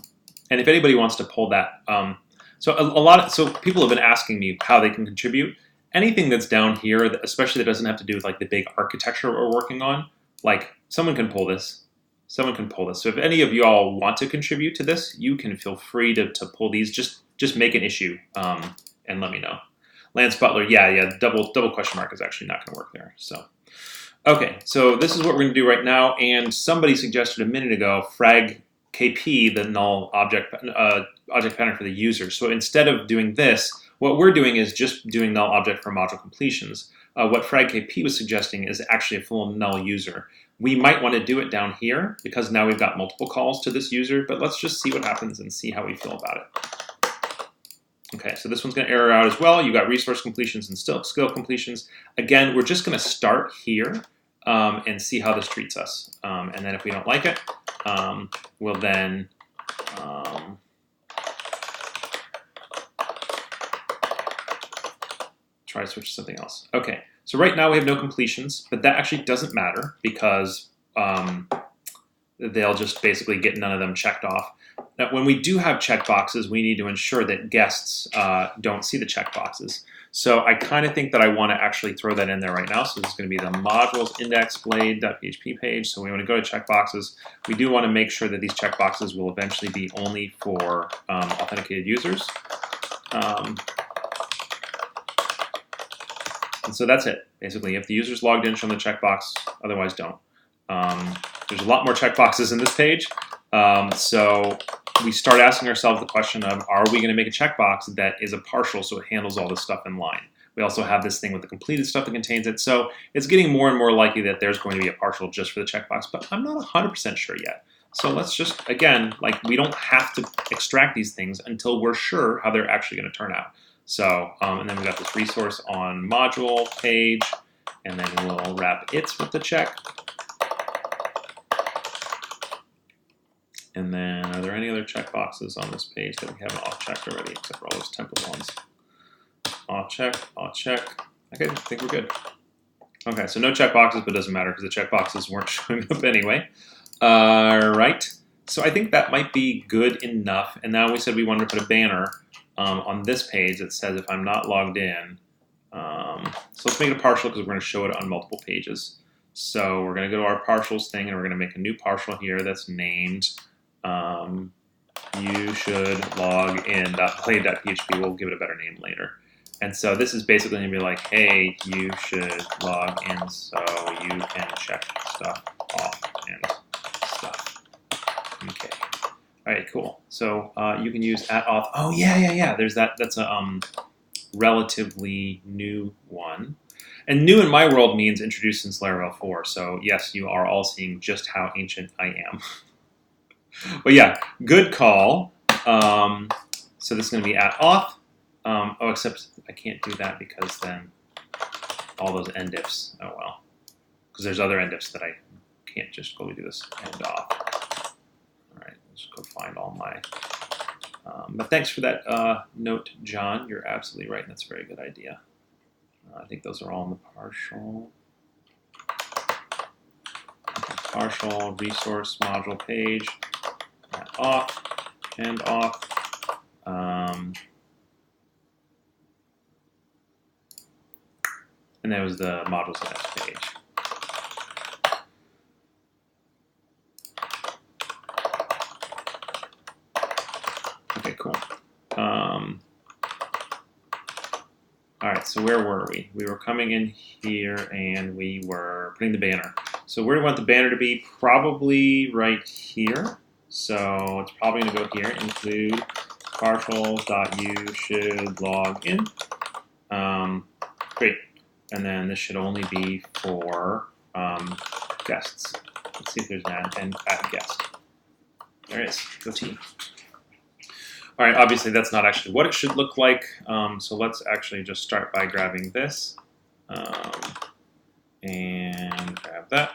And if anybody wants to pull that, so people have been asking me how they can contribute. Anything that's down here, especially that doesn't have to do with like the big architecture we're working on, like someone can pull this. Someone can pull this. So if any of you all want to contribute to this, you can feel free to pull these. Just make an issue and let me know. Lance Butler, yeah, double question mark is actually not going to work there. So, okay, so this is what we're going to do right now. And somebody suggested a minute ago, frag KP, the null object pattern for the user. So instead of doing this, what we're doing is just doing null object for module completions. What frag KP was suggesting is actually a full null user. We might want to do it down here because now we've got multiple calls to this user, but let's just see what happens and see how we feel about it. Okay, so this one's going to error out as well. You got resource completions and skill completions. Again, we're just going to start here and see how this treats us. And then if we don't like it, we'll then try to switch to something else. Okay, so right now we have no completions, but that actually doesn't matter because they'll just basically get none of them checked off. Now, when we do have checkboxes, we need to ensure that guests don't see the checkboxes. So I kind of think that I want to actually throw that in there right now. So this is going to be the modules index blade.php page. So we want to go to checkboxes. We do want to make sure that these checkboxes will eventually be only for authenticated users. And so that's it. Basically, if the user's logged in, show them the checkbox. Otherwise, don't. There's a lot more checkboxes in this page. So we start asking ourselves the question of, are we going to make a checkbox that is a partial so it handles all this stuff in line? We also have this thing with the completed stuff that contains it. So it's getting more and more likely that there's going to be a partial just for the checkbox, but I'm not 100% sure yet. So let's just, again, like we don't have to extract these things until we're sure how they're actually going to turn out. So, and then we got this resource on module page, and then we'll wrap its with the check. And then, are there any other checkboxes on this page that we haven't auth-checked already, except for all those template ones? Auth-check, auth-check. Okay, I think we're good. Okay, so no checkboxes, but it doesn't matter because the checkboxes weren't showing up anyway. All right, so I think that might be good enough. And now we said we wanted to put a banner on this page that says if I'm not logged in. So let's make it a partial because we're going to show it on multiple pages. So we're going to go to our partials thing, and we're going to make a new partial here that's named you should log in .play.php. We'll give it a better name later. And so this is basically going to be like, hey, you should log in so you can check stuff off and stuff. Okay. All right, cool. So you can use @auth. Oh, yeah. There's that. That's a relatively new one. And new in my world means introduced since Laravel 4. So yes, you are all seeing just how ancient I am. But yeah, good call. So this is going to be @auth. Oh, except I can't do that because then all those end ifs. Oh well, because there's other end ifs that I can't just go do this end off. All right, let's go find all my. But thanks for that note, John. You're absolutely right, and that's a very good idea. I think those are all in the partial. Partial resource module page. Off and off. And that was the modules next page. Okay, cool. All right, so where were we? We were coming in here and we were putting the banner. So where do we want the banner to be? Probably right here. So it's probably going to go here, include partials.you should log in. Great. And then this should only be for guests. Let's see if there's an add guest. There it is. Go team. All right, obviously that's not actually what it should look like. So let's actually just start by grabbing this and grab that.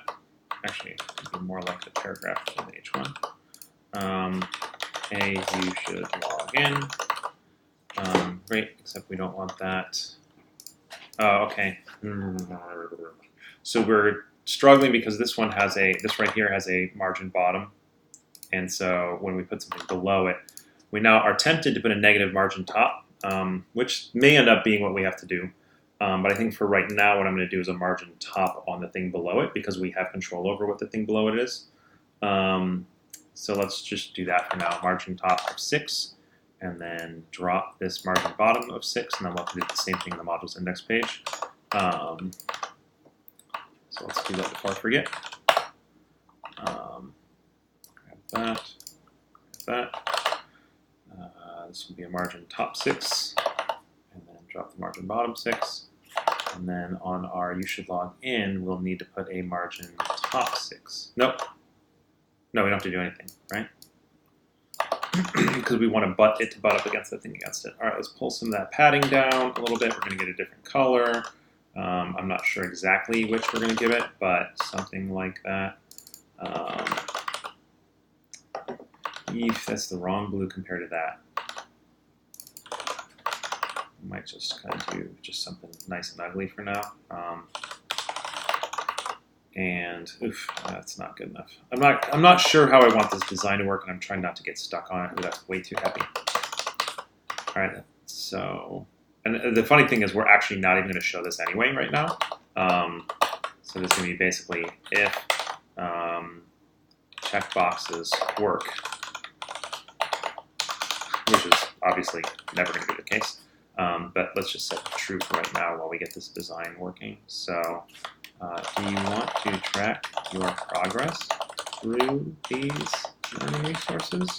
Actually, it would be more like the paragraph in H1. Hey, you should log in. Great, except we don't want that. Oh, okay. So we're struggling because this one has this right here has a margin bottom. And so when we put something below it, we now are tempted to put a negative margin top, which may end up being what we have to do. But I think for right now, what I'm going to do is a margin top on the thing below it because we have control over what the thing below it is. So let's just do that for now. Margin top of 6, and then drop this margin bottom of 6, and then we'll have to do the same thing in the modules index page. So let's do that before I forget. Grab that. This will be a margin top 6, and then drop the margin bottom 6. And then on our you should log in, we'll need to put a margin top 6. Nope. No, we don't have to do anything, right? Because we want to butt up against the thing against it. All right, let's pull some of that padding down a little bit. We're going to get a different color. I'm not sure exactly which we're going to give it, but something like that. That's the wrong blue compared to that. Might just kind of do just something nice and ugly for now. And that's not good enough. I'm not sure how I want this design to work, and I'm trying not to get stuck on it. Ooh, that's way too heavy. All right, so, and the funny thing is we're actually not even going to show this anyway right now. So this is going to be basically if checkboxes work, which is obviously never going to be the case. But let's just set true for right now while we get this design working. So do you want to track your progress through these learning resources?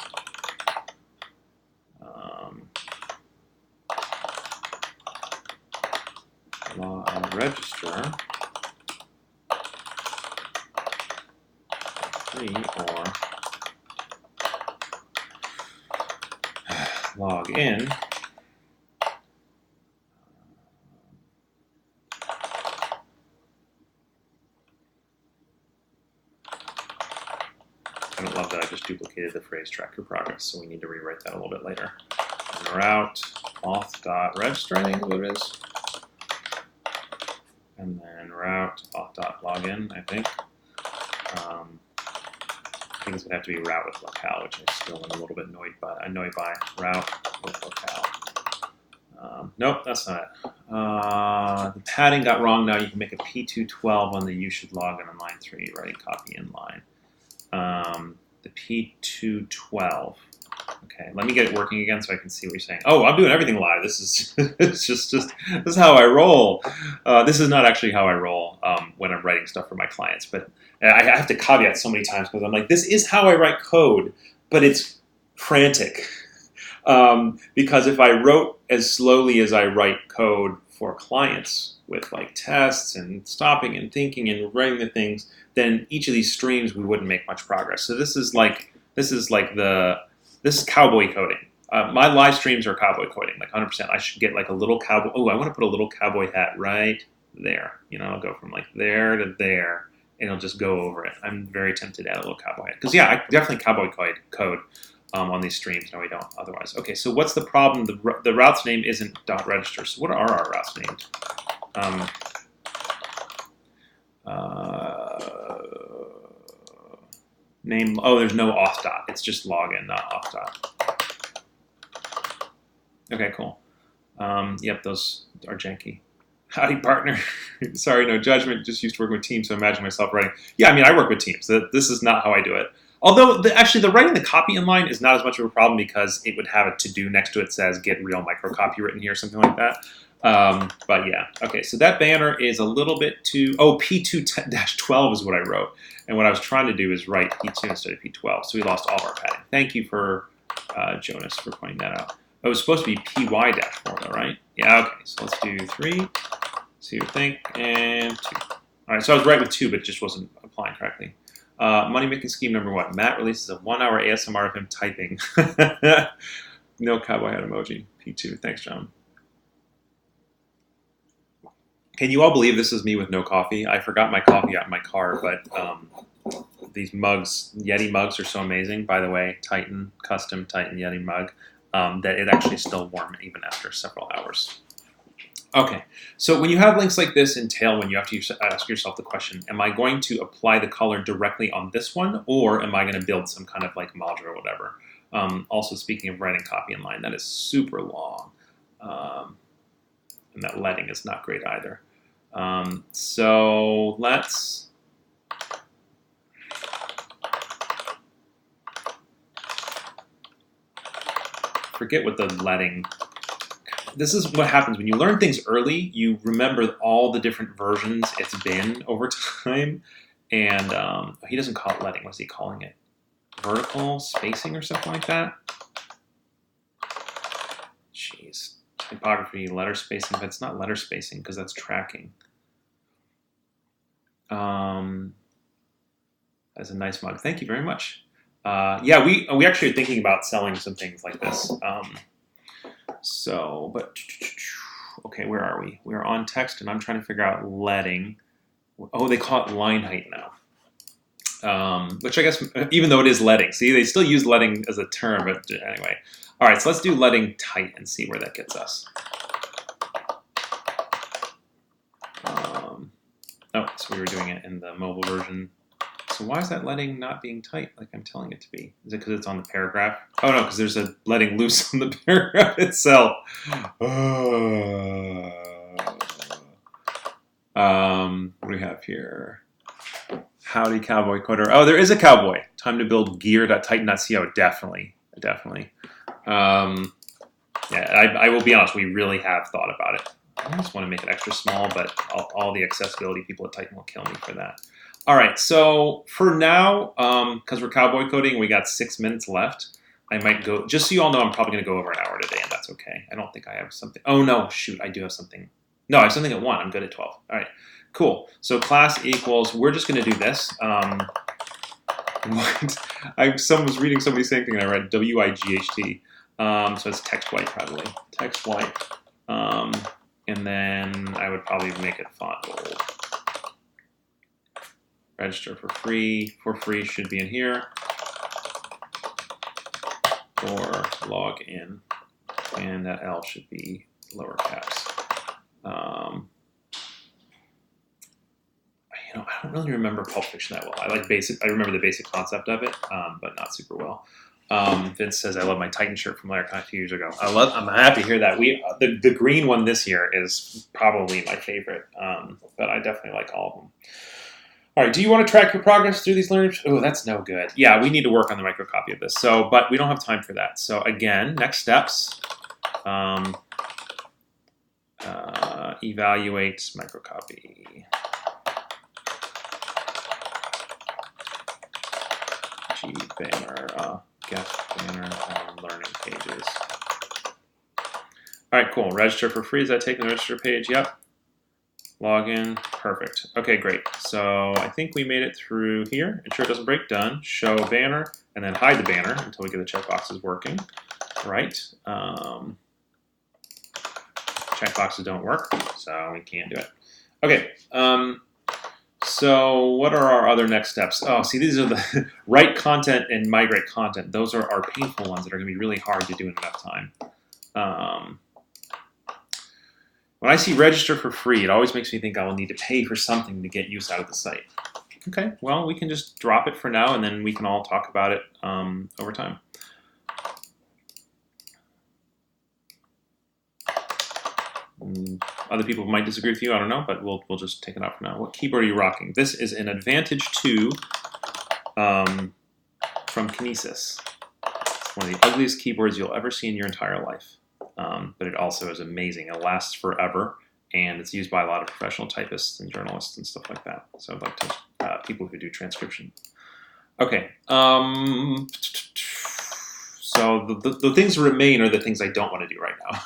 Log and register free or log in. I don't love that I just duplicated the phrase track your progress, so we need to rewrite that a little bit later. And route auth.register, I think is what it is. And then route auth.login, I think. I think it's going to have to be route with locale, which I still am a little bit annoyed by route with locale. Nope, that's not it. The padding got wrong now. You can make a P212 on the you should log in on line 3, right? Copy in line. The P212. Okay, let me get it working again so I can see what you're saying. Oh, I'm doing everything live. This is this is how I roll. This is not actually how I roll when I'm writing stuff for my clients, but I have to caveat so many times because I'm like, this is how I write code, but it's frantic. Because if I wrote as slowly as I write code for clients with like tests and stopping and thinking and writing the things, then each of these streams we wouldn't make much progress. So this is cowboy coding. My live streams are cowboy coding, like 100%. I should get like a little cowboy. Oh, I want to put a little cowboy hat right there. You know, I'll go from like there to there, and it'll just go over it. I'm very tempted to add a little cowboy hat because, yeah, I definitely cowboy code on these streams. No, we don't otherwise. Okay, so what's the problem? The route's name isn't .register. So what are our routes named? Name. Oh, there's no auth dot. It's just login, not auth dot. Okay, cool. Yep, those are janky. Howdy, partner. Sorry, no judgment. Just used to work with teams, so imagine myself writing. Yeah, I mean, I work with teams. This is not how I do it. Although, actually, the writing the copy inline is not as much of a problem because it would have a to-do next to it says get real microcopy written here, something like that. But yeah, okay, so that banner is a little bit too... Oh, P2-12 is what I wrote. And what I was trying to do is write P2 instead of P12. So we lost all of our padding. Thank you for Jonas for pointing that out. It was supposed to be PY-4 though, right? Yeah, okay, so let's do 3. See what you think, and 2. All right, so I was right with 2, but it just wasn't applying correctly. Money-making scheme number 1. Matt releases a 1-hour ASMR of him typing. No cowboy hat emoji. P2. Thanks, John. Can you all believe this is me with no coffee? I forgot my coffee out in my car, but these mugs, Yeti mugs, are so amazing. By the way, Titan, custom Titan Yeti mug, that it actually is still warm even after several hours. Okay, so when you have links like this in Tailwind, you have to ask yourself the question, am I going to apply the color directly on this one, or am I going to build some kind of like module or whatever? Also, speaking of writing copy inline, that is super long, and that leading is not great either. So let's forget what the leading. This is what happens when you learn things early. You remember all the different versions it's been over time, and he doesn't call it leading. What's he calling it? Vertical spacing or something like that. Jeez. Typography, letter spacing, but it's not letter spacing because that's tracking. That's a nice mug. Thank you very much. Yeah, we actually are thinking about selling some things like this. Okay, where are we? We're on text, and I'm trying to figure out leading. Oh, they call it line height now. Which I guess, even though it is leading. See, they still use leading as a term, but anyway. All right, so let's do leading tight and see where that gets us. Oh, so we were doing it in the mobile version. So why is that leading not being tight like I'm telling it to be? Is it because it's on the paragraph? Oh, no, because there's a letting loose on the paragraph itself. What do we have here? Howdy, cowboy coder. Oh, there is a cowboy. Time to build gear.titan.co. Definitely. Yeah, I will be honest. We really have thought about it. I just want to make it extra small, but all the accessibility people at Titan will kill me for that. All right, so for now, because we're cowboy coding, we got 6 minutes left. I might go, just so you all know, I'm probably going to go over an hour today, and that's okay. I don't think I have something. Oh, no, shoot, I do have something. No, I have something at 1. I'm good at 12. All right, cool. So class equals, we're just going to do this. Someone was reading somebody saying thing, and I read W-I-G-H-T. So it's text white, probably. Text white. And then I would probably make it font bold. Register for free. For free should be in here. Or log in. And that L should be lower caps. I don't really remember Pulp Fiction that well. I remember the basic concept of it, but not super well. Vince says, I love my Titan shirt from Laracon a few years ago. I'm happy to hear that. The green one this year is probably my favorite, but I definitely like all of them. All right, do you want to track your progress through these learners? Oh, that's no good. Yeah, we need to work on the microcopy of this. But we don't have time for that. So again, next steps, evaluate microcopy. G banner. Guest banner on learning pages. All right, cool. Register for free. Is that taking the register page? Yep. Login. Perfect. Okay, great. So I think we made it through here. Ensure it doesn't break. Done. Show banner, and then hide the banner until we get the checkboxes working. right? Checkboxes don't work, so we can't do it. Okay. So what are our other next steps? Oh, see, these are the write content and migrate content. Those are our painful ones that are going to be really hard to do in enough time. When I see register for free, it always makes me think I will need to pay for something to get use out of the site. Okay, well, we can just drop it for now, and then we can all talk about it over time. Other people might disagree with you, I don't know, but we'll just take it out for now. What keyboard are you rocking? This is an Advantage 2 from Kinesis. It's one of the ugliest keyboards you'll ever see in your entire life, but it also is amazing. It lasts forever, and it's used by a lot of professional typists and journalists and stuff like that. So like people who do transcription. Okay, so the things that remain are the things I don't want to do right now.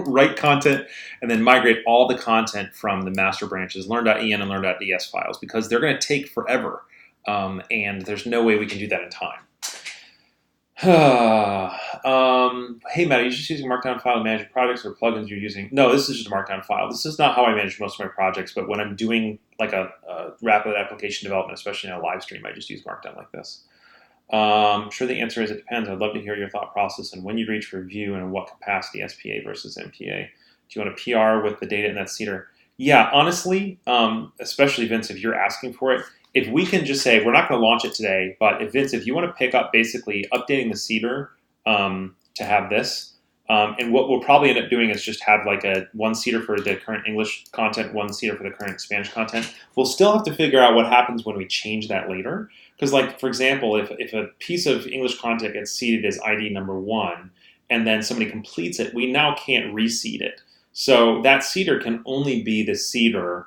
Write content and then migrate all the content from the master branches, learn.en and learn.ds files, because they're going to take forever, and there's no way we can do that in time. Hey, Matt, are you just using Markdown file to manage your projects or plugins you're using? No, this is just a Markdown file. This is not how I manage most of my projects, but when I'm doing like a rapid application development, especially in a live stream, I just use Markdown like this. I'm sure the answer is it depends. I'd love to hear your thought process and when you reach review and in what capacity, SPA versus MPA. Do you want a PR with the data in that seeder? Yeah, honestly, especially Vince, if you're asking for it, if we can just say, we're not going to launch it today, but if Vince, if you want to pick up basically updating the seeder to have this, and what we'll probably end up doing is just have like one seeder for the current English content, one seeder for the current Spanish content. We'll still have to figure out what happens when we change that later. Because like, for example, if a piece of English content gets seeded as ID number 1, and then somebody completes it, we now can't reseed it. So that seeder can only be the seeder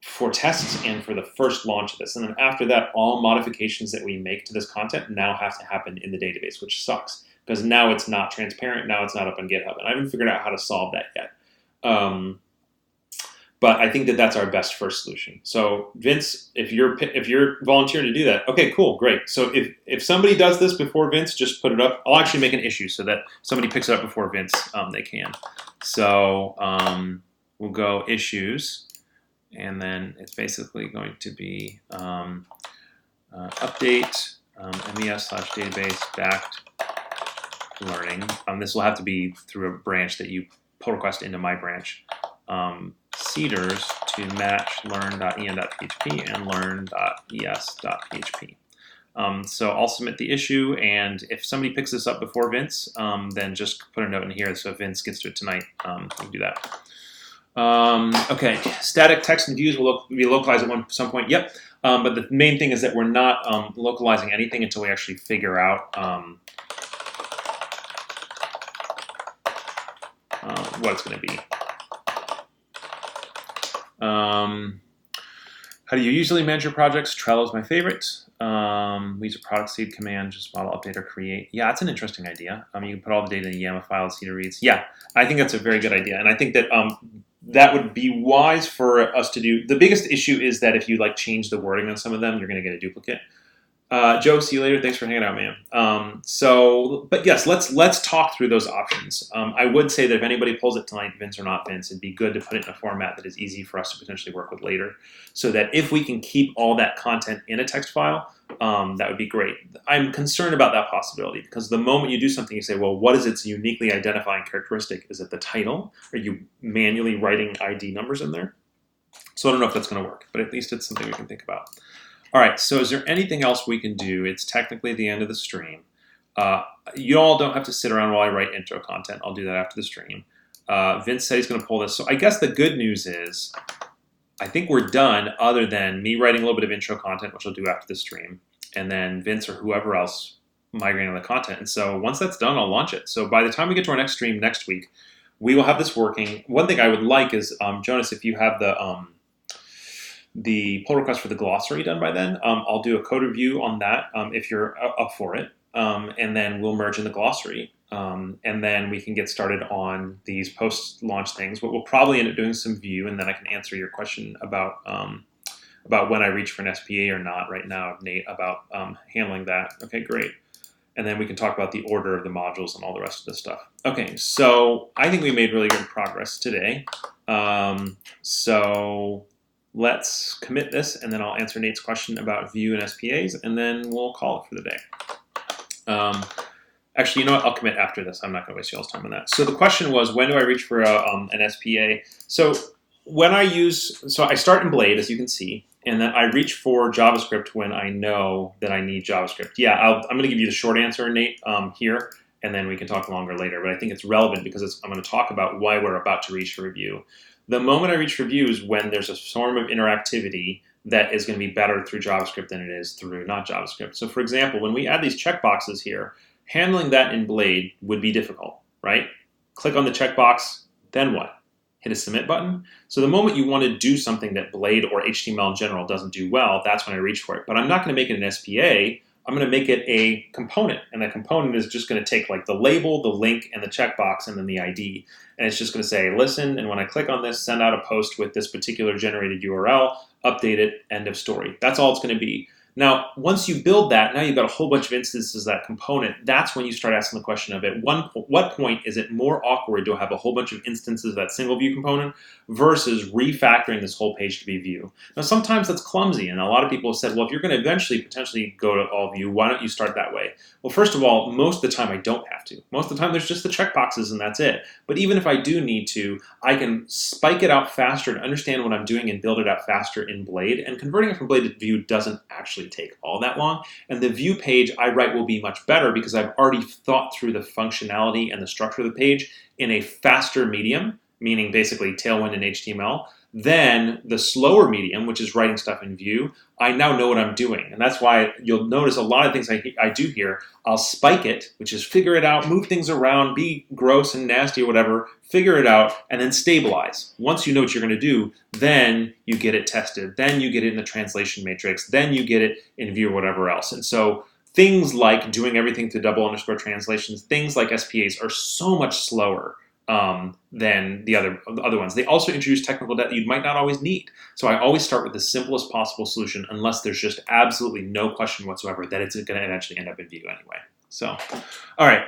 for tests and for the first launch of this. And then after that, all modifications that we make to this content now have to happen in the database, which sucks. Because now it's not transparent, now it's not up on GitHub. And I haven't figured out how to solve that yet. But I think that that's our best first solution. So Vince, if you're volunteering to do that, okay, cool, great. So if somebody does this before Vince, just put it up. I'll actually make an issue so that somebody picks it up before Vince, they can. So we'll go issues, and then it's basically going to be update mes/database backed learning. This will have to be through a branch that you pull request into my branch. Seeders to match learn.en.php and learn.es.php. So I'll submit the issue, and if somebody picks this up before Vince, then just put a note in here so if Vince gets to it tonight, we can do that. Okay, static text and views will be localized at some point. Yep, but the main thing is that we're not localizing anything until we actually figure out what it's going to be. How do you usually manage your projects? Trello is my favorite. We use a product seed command, just model update or create. Yeah, that's an interesting idea. You can put all the data in a YAML file, seeder reads. Yeah, I think that's a very good idea. And I think that that would be wise for us to do. The biggest issue is that if you like change the wording on some of them, you're going to get a duplicate. Joe, see you later. Thanks for hanging out, man. But yes, let's talk through those options. I would say that if anybody pulls it tonight, Vince or not Vince, it'd be good to put it in a format that is easy for us to potentially work with later, so that if we can keep all that content in a text file, that would be great. I'm concerned about that possibility because the moment you do something, you say, well, what is its uniquely identifying characteristic? Is it the title? Are you manually writing ID numbers in there? So I don't know if that's going to work, but at least it's something we can think about. All right, so is there anything else we can do? It's technically the end of the stream. You all don't have to sit around while I write intro content. I'll do that after the stream. Vince said he's going to pull this. So I guess the good news is I think we're done other than me writing a little bit of intro content, which I'll do after the stream, and then Vince or whoever else migrating the content. And so once that's done, I'll launch it. So by the time we get to our next stream next week, we will have this working. One thing I would like is, Jonas, if you have the pull request for the glossary done by then, I'll do a code review on that if you're up for it, and then we'll merge in the glossary, and then we can get started on these post-launch things. But we'll probably end up doing some view, and then I can answer your question about when I reach for an SPA or not right now, Nate, about handling that. Okay, great. and then we can talk about the order of the modules and all the rest of this stuff. Okay, so I think we made really good progress today. So let's commit this, and then I'll answer Nate's question about Vue and SPAs, and then we'll call it for the day. Actually, you know what? I'll commit after this. I'm not going to waste y'all's time on that. So the question was, when do I reach for an SPA? So when I start in Blade, as you can see, and then I reach for JavaScript when I know that I need JavaScript. Yeah, I'm going to give you the short answer, Nate, here, and then we can talk longer later. But I think it's relevant because I'm going to talk about why we're about to reach for Vue. The moment I reach for Vue is when there's a form of interactivity that is going to be better through JavaScript than it is through not JavaScript. So for example, when we add these checkboxes here, handling that in Blade would be difficult, right? Click on the checkbox, then what? Hit a submit button. So the moment you want to do something that Blade or HTML in general doesn't do well, that's when I reach for it. But I'm not going to make it an SPA. I'm going to make it a component. And that component is just going to take like the label, the link, and the checkbox, and then the ID. And it's just going to say, listen, and when I click on this, send out a post with this particular generated URL, update it, end of story. That's all it's going to be. Now, once you build that, now you've got a whole bunch of instances of that component. That's when you start asking the question of, at what point is it more awkward to have a whole bunch of instances of that single Vue component versus refactoring this whole page to be Vue? Now, sometimes that's clumsy, and a lot of people have said, well, if you're going to eventually potentially go to all Vue, why don't you start that way? Well, first of all, most of the time I don't have to. Most of the time there's just the checkboxes and that's it. But even if I do need to, I can spike it out faster and understand what I'm doing and build it out faster in Blade. And converting it from Blade to Vue doesn't actually take all that long. And the Vue page I write will be much better because I've already thought through the functionality and the structure of the page in a faster medium, meaning basically Tailwind and HTML, than the slower medium, which is writing stuff in Vue. I now know what I'm doing. And that's why you'll notice a lot of things I do here, I'll spike it, which is figure it out, move things around, be gross and nasty or whatever, figure it out, and then stabilize. Once you know what you're going to do, then you get it tested. Then you get it in the translation matrix. Then you get it in Vue or whatever else. And so things like doing everything to double underscore translations, things like SPAs are so much slower than the other ones. They also introduce technical debt that you might not always need. So I always start with the simplest possible solution unless there's just absolutely no question whatsoever that it's going to eventually end up in Vue anyway. So, all right.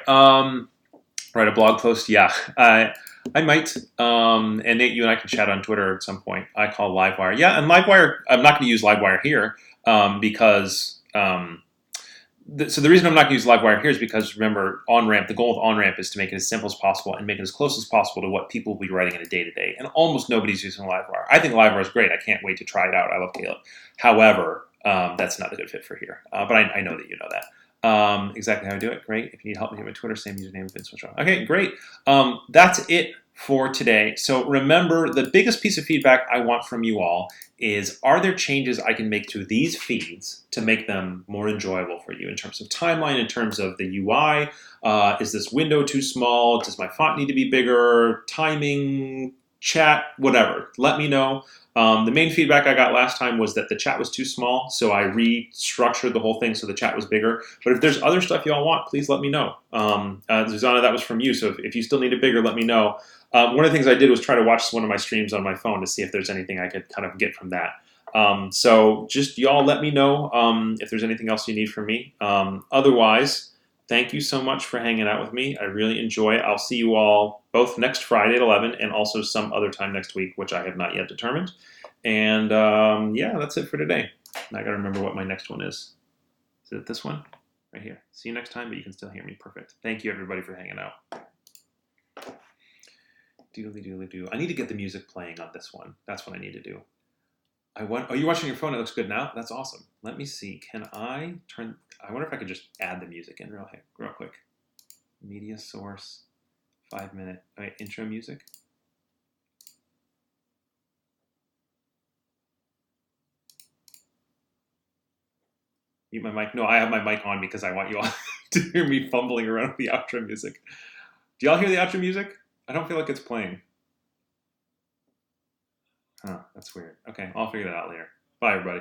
Write a blog post. Yeah, I might. And Nate, you and I can chat on Twitter at some point. I call Livewire. Yeah, and Livewire, I'm not going to use Livewire here because... So the reason I'm not going to use Livewire here is because, remember, OnRamp, the goal of OnRamp is to make it as simple as possible and make it as close as possible to what people will be writing in a day-to-day. And almost nobody's using Livewire. I think Livewire is great. I can't wait to try it out. I love Caleb. However, that's not a good fit for here. But I know that you know that. Exactly how I do it. Great. If you need help me with Twitter, same username, Vince Withdraw. Okay, great. That's it for today. So remember, the biggest piece of feedback I want from you all is, are there changes I can make to these feeds to make them more enjoyable for you in terms of timeline, in terms of the UI? Is this window too small? Does my font need to be bigger? Timing, chat, whatever. Let me know. The main feedback I got last time was that the chat was too small, so I restructured the whole thing so the chat was bigger. But if there's other stuff y'all want, please let me know. Zuzana, that was from you, so if you still need it bigger, let me know. One of the things I did was try to watch one of my streams on my phone to see if there's anything I could kind of get from that. So just y'all let me know if there's anything else you need from me. Otherwise, thank you so much for hanging out with me. I really enjoy it. I'll see you all both next Friday at 11 and also some other time next week, which I have not yet determined. And yeah, that's it for today. I got to remember what my next one is. Is it this one? Right here. See you next time, but you can still hear me. Perfect. Thank you, everybody, for hanging out. Doodly doodly doo. I need to get the music playing on this one. That's what I need to do. Oh, you're watching your phone. It looks good now. That's awesome. Let me see. Can I turn? I wonder if I could just add the music in real quick. Media source, 5-minute. Okay, intro music. Mute my mic. No, I have my mic on because I want you all to hear me fumbling around with the outro music. Do y'all hear the outro music? I don't feel like it's playing. Huh, that's weird. Okay, I'll figure that out later. Bye, everybody.